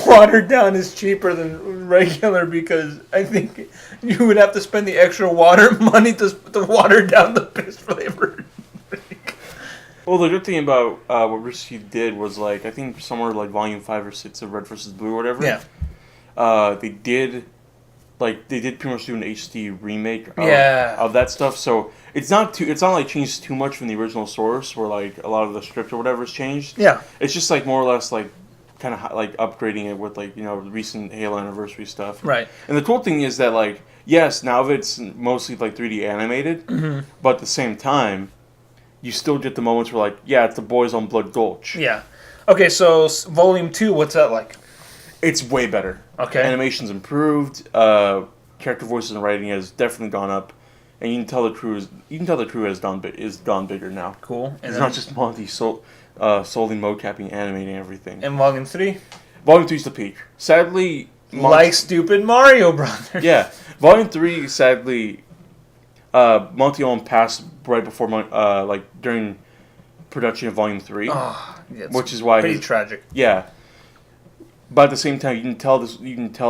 Speaker 4: watered down is cheaper than regular because I think you would have to spend the extra water money to water down the piss flavor.
Speaker 3: Well, the good thing about what Risky did was, like, I think somewhere like Volume 5 or 6 of Red vs. Blue or whatever.
Speaker 4: Yeah.
Speaker 3: They did pretty much do an HD remake of that stuff. So it's not like changed too much from the original source, where like a lot of the script or whatever is changed.
Speaker 4: Yeah.
Speaker 3: It's just like more or less like kind of like upgrading it with like, you know, recent Halo anniversary stuff.
Speaker 4: Right.
Speaker 3: And the cool thing is that, like, yes, now it's mostly like 3D animated, but at the same time, you still get the moments where, like, yeah, it's the boys on Blood Gulch.
Speaker 4: Yeah. Okay, so Volume 2, what's that like?
Speaker 3: It's way better.
Speaker 4: Okay.
Speaker 3: Animation's improved. Character voices and writing has definitely gone up, and you can tell the crew has gone bigger now.
Speaker 4: Cool. And
Speaker 3: it's not just Monty solely mocapping, animating everything.
Speaker 4: And Volume 3?
Speaker 3: Volume 3's the peak. Sadly,
Speaker 4: like Stupid Mario Brothers.
Speaker 3: Yeah, Volume 3 sadly, Monty Owen passed right before like during production of Volume 3, which is why
Speaker 4: pretty tragic.
Speaker 3: Yeah. But at the same time, you can tell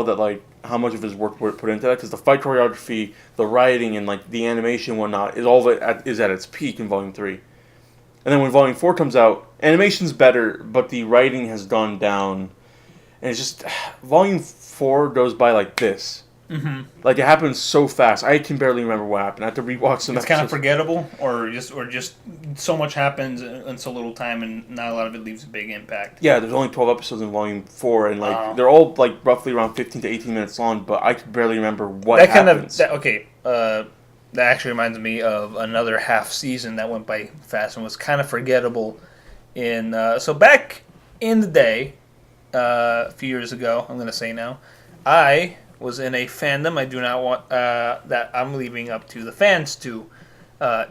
Speaker 3: that like how much of his work were put into that, because the fight choreography, the writing, and like the animation and whatnot is at its peak in Volume 3. And then when Volume 4 comes out, animation's better, but the writing has gone down, and it's just Volume 4 goes by like this. Mm-hmm. Like, it happens so fast. I can barely remember what happened. I have to rewatch some.
Speaker 4: It's kind of forgettable, or just so much happens in so little time, and not a lot of it leaves a big impact.
Speaker 3: Yeah, there's only 12 episodes in Volume 4, and like they're all like roughly around 15 to 18 minutes long. But I can barely remember what happens.
Speaker 4: That actually reminds me of another half season that went by fast and was kind of forgettable. So back in the day, a few years ago, I'm going to say now, I was in a fandom. I do not want that. I'm leaving up to the fans to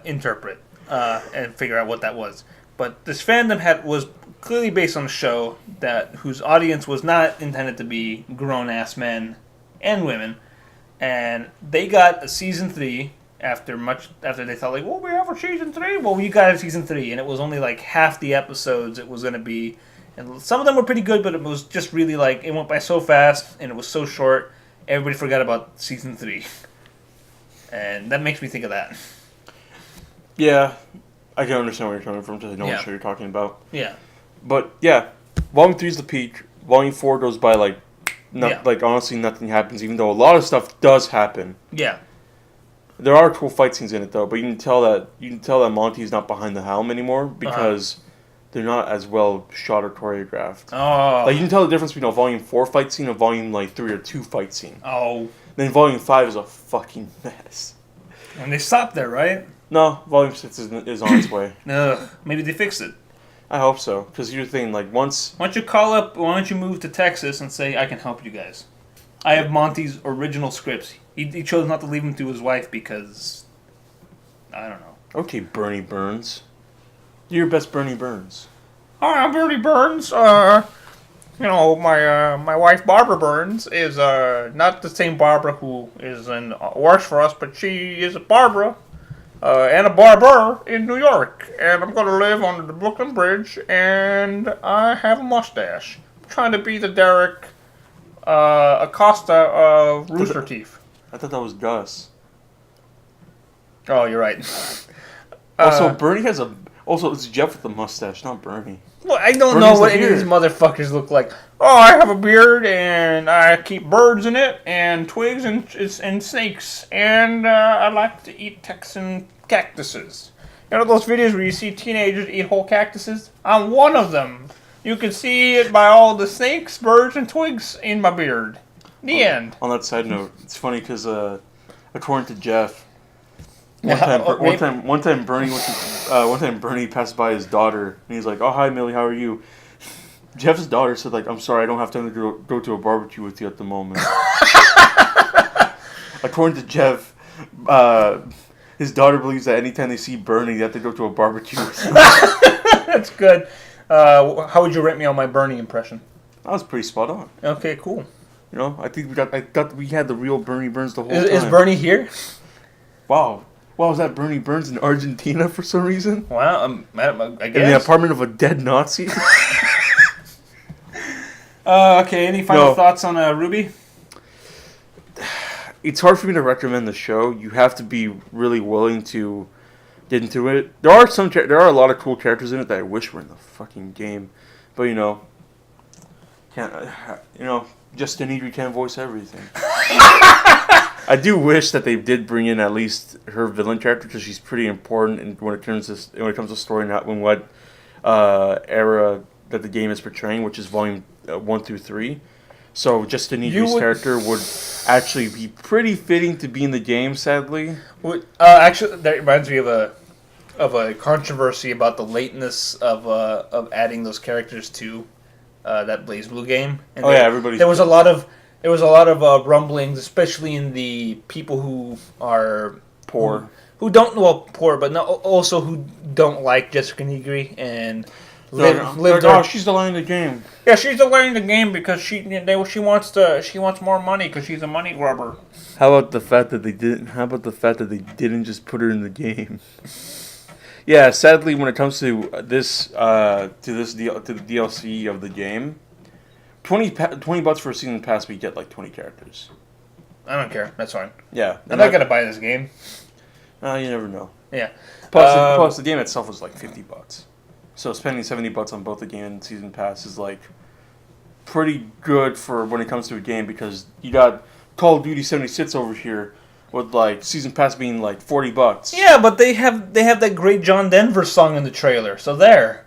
Speaker 4: interpret and figure out what that was. But this fandom was clearly based on a show whose audience was not intended to be grown ass men and women, and they got a season 3 after they thought like, well, we have a season 3. Well, we got a season 3, and it was only like half the episodes it was going to be, and some of them were pretty good, but it was just really like it went by so fast and it was so short. Everybody forgot about season 3, and that makes me think of that.
Speaker 3: Yeah, I can understand where you're coming from, because I know what show you're talking about.
Speaker 4: Yeah,
Speaker 3: but yeah, Volume 3 is the peak. Volume 4 goes by like, like honestly nothing happens, even though a lot of stuff does happen.
Speaker 4: Yeah,
Speaker 3: there are cool fight scenes in it though, but you can tell that Monty's not behind the helm anymore because they're not as well shot or choreographed.
Speaker 4: Oh.
Speaker 3: Like, you can tell the difference between a Volume 4 fight scene and a Volume, 3 or 2 fight scene.
Speaker 4: Oh.
Speaker 3: Then Volume 5 is a fucking mess.
Speaker 4: And they stopped there, right?
Speaker 3: No, Volume 6 is on its way.
Speaker 4: Ugh. Maybe they fixed it.
Speaker 3: I hope so, because here's the thing, like, once...
Speaker 4: Why don't you move to Texas and say, I can help you guys. I have Monty's original scripts. He chose not to leave them to his wife because... I don't know.
Speaker 3: Okay, Bernie Burns. You're your best Bernie Burns.
Speaker 4: Hi, I'm Bernie Burns. My wife Barbara Burns is not the same Barbara who works for us, but she is a Barbara and a barber in New York. And I'm going to live under the Brooklyn Bridge, and I have a mustache. I'm trying to be the Derek Acosta of Rooster Teeth.
Speaker 3: I thought that was Gus.
Speaker 4: Oh, you're right.
Speaker 3: Also, Bernie has a... Also, it's Jeff with the mustache, not Bernie.
Speaker 4: Well, I don't know what any of these motherfuckers look like. Oh, I have a beard, and I keep birds in it, and twigs, and snakes, and I like to eat Texan cactuses. You know those videos where you see teenagers eat whole cactuses? I'm one of them. You can see it by all the snakes, birds, and twigs in my beard. The end.
Speaker 3: On that side note, it's funny because according to Jeff, one time Bernie passed by his daughter, and he's like, "Oh, hi Millie, how are you?" Jeff's daughter said, like, "I'm sorry, I don't have time to go to a barbecue with you at the moment." According to Jeff, his daughter believes that anytime they see Bernie, they have to go to a barbecue with him.
Speaker 4: That's good. How would you rate me on my Bernie impression?
Speaker 3: That was pretty spot on.
Speaker 4: Okay, cool.
Speaker 3: You know, I think I thought we had the real Bernie Burns the whole time.
Speaker 4: Is Bernie here?
Speaker 3: Wow. Was that Bernie Burns in Argentina for some reason?
Speaker 4: Wow, I guess.
Speaker 3: In the apartment of a dead Nazi?
Speaker 4: Okay, any final thoughts on Ruby?
Speaker 3: It's hard for me to recommend the show. You have to be really willing to get into it. There are a lot of cool characters in it that I wish were in the fucking game. But, just Denidri can't voice everything. I do wish that they did bring in at least her villain character because she's pretty important when it comes to story, not in what era that the game is portraying, which is volume 1 through 3. So just Denidri's character would actually be pretty fitting to be in the game. Sadly,
Speaker 4: actually, that reminds me of a controversy about the lateness of adding those characters to that BlazBlue game. And there was a lot of rumblings, especially in the people who are
Speaker 3: poor,
Speaker 4: who don't also who don't like Jessica Nigri and
Speaker 3: she's delaying the game.
Speaker 4: Yeah, she's delaying the game because she wants more money because she's a money grubber.
Speaker 3: How about the fact that they didn't just put her in the game? Yeah, sadly, when it comes to this to the DLC of the game, $20 for a season pass, we get like 20 characters.
Speaker 4: I don't care. That's fine.
Speaker 3: Yeah,
Speaker 4: I'm not gonna buy this game.
Speaker 3: You never know.
Speaker 4: Yeah.
Speaker 3: Plus, the game itself was like $50. So spending $70 on both the game and season pass is like pretty good for when it comes to a game because you got Call of Duty 76 over here with like season pass being like $40.
Speaker 4: Yeah, but they have that great John Denver song in the trailer, so there.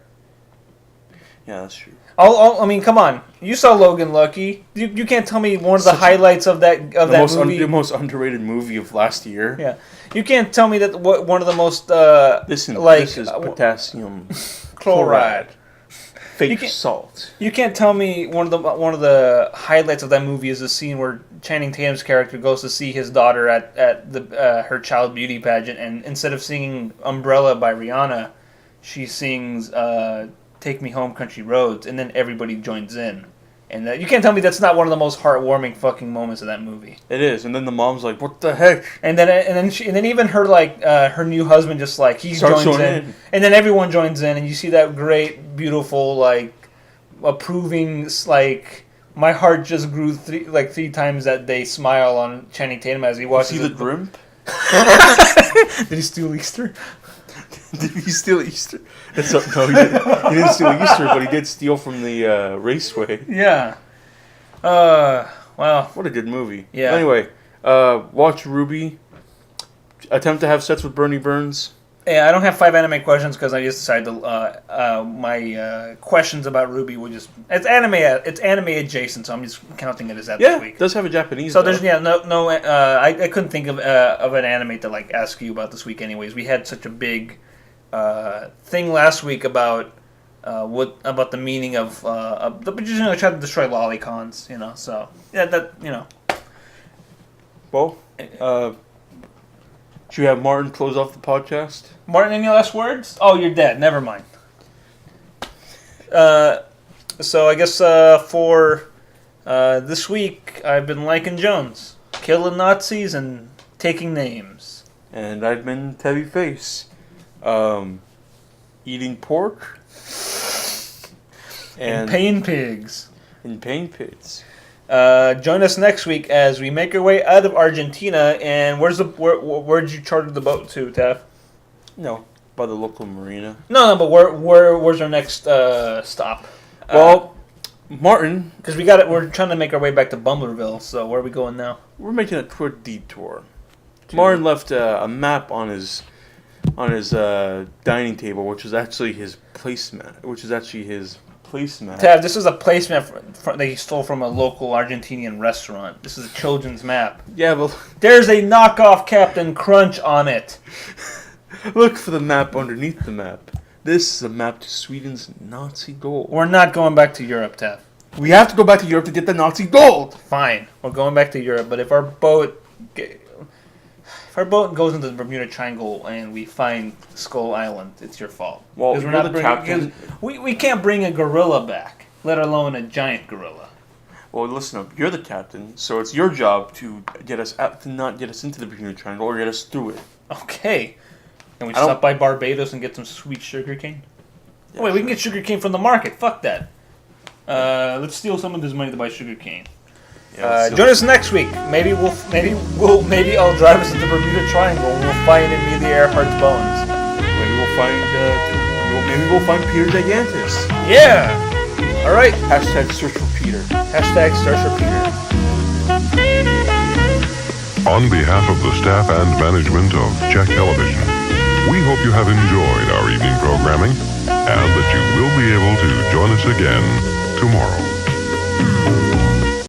Speaker 3: Yeah, that's true.
Speaker 4: I mean, come on. You saw Logan Lucky. You can't tell me one of the highlights of that movie.
Speaker 3: The most underrated movie of last year.
Speaker 4: Yeah, you can't tell me that one of the most
Speaker 3: this is potassium
Speaker 4: chloride.
Speaker 3: Fake salt.
Speaker 4: You can't tell me one of the highlights of that movie is the scene where Channing Tatum's character goes to see his daughter at her child beauty pageant, and instead of singing "Umbrella" by Rihanna, she sings "Take Me Home, Country Roads," and then everybody joins in. And you can't tell me that's not one of the most heartwarming fucking moments of that movie.
Speaker 3: It is, and then the mom's like, "What the heck?"
Speaker 4: And then even her her new husband just like he joins in, and then everyone joins in, and you see that great, beautiful, like approving, like my heart just grew three times that day smile on Channing Tatum as he watches.
Speaker 3: See the Grimp?
Speaker 4: Did he steal Easter?
Speaker 3: Did he steal Easter? No, he didn't steal Easter, but he did steal from the raceway.
Speaker 4: Yeah. Wow.
Speaker 3: What a good movie.
Speaker 4: Yeah.
Speaker 3: Anyway, watch Ruby. Attempt to have sex with Bernie Burns.
Speaker 4: Yeah, I don't have 5 anime questions because I just decided to, my questions about Ruby would just it's anime adjacent, so I'm just counting it as that this week.
Speaker 3: It does have a Japanese.
Speaker 4: So there's I couldn't think of an anime to like ask you about this week. Anyways, we had such a big thing last week about the meaning of the trying to destroy lolicons, So yeah,
Speaker 3: Well, should we have Martin close off the podcast?
Speaker 4: Martin, any last words? Oh, you're dead. Never mind. So I guess for this week, I've been liking Jones, killing Nazis and taking names.
Speaker 3: And I've been Tevy Face, eating pork
Speaker 4: and paying pigs.
Speaker 3: And paying pigs.
Speaker 4: Join us next week as we make our way out of Argentina. And where'd you charter the boat to, Tav?
Speaker 3: No, by the local marina.
Speaker 4: No, but where's our next stop?
Speaker 3: Well, Martin,
Speaker 4: because we're trying to make our way back to Bumblerville. So where are we going now?
Speaker 3: We're making a quick detour. Martin left a map on his dining table, which is actually his placemat.
Speaker 4: Tav, this is a placemat that he stole from a local Argentinian restaurant. This is a children's map.
Speaker 3: Yeah, but
Speaker 4: there's a knockoff Captain Crunch on it.
Speaker 3: Look for the map underneath the map. This is a map to Sweden's Nazi gold.
Speaker 4: We're not going back to Europe, Tav.
Speaker 3: We have to go back to Europe to get the Nazi gold.
Speaker 4: Fine, we're going back to Europe, but if our boat... If our boat goes into the Bermuda Triangle and we find Skull Island, it's your fault.
Speaker 3: Well,
Speaker 4: we're
Speaker 3: you're
Speaker 4: not
Speaker 3: the captain.
Speaker 4: We can't bring a gorilla back, let alone a giant gorilla.
Speaker 3: Well, listen up. You're the captain, so it's your job to get us out, to not get us into the Bermuda Triangle or get us through it.
Speaker 4: Okay. Can we stop by Barbados and get some sweet sugar cane? Yeah, wait, we can get sugar cane from the market. Fuck that. Let's steal some of this money to buy sugar cane. Yeah, join us next week. Maybe I'll drive us to the Bermuda Triangle and we'll find Amelia Earhart's bones.
Speaker 3: Maybe we'll find Peter Gigantus.
Speaker 4: Yeah. All right.
Speaker 3: Hashtag search for Peter.
Speaker 4: Hashtag search for Peter.
Speaker 5: On behalf of the staff and management of Czech Television, we hope you have enjoyed our evening programming and that you will be able to join us again tomorrow.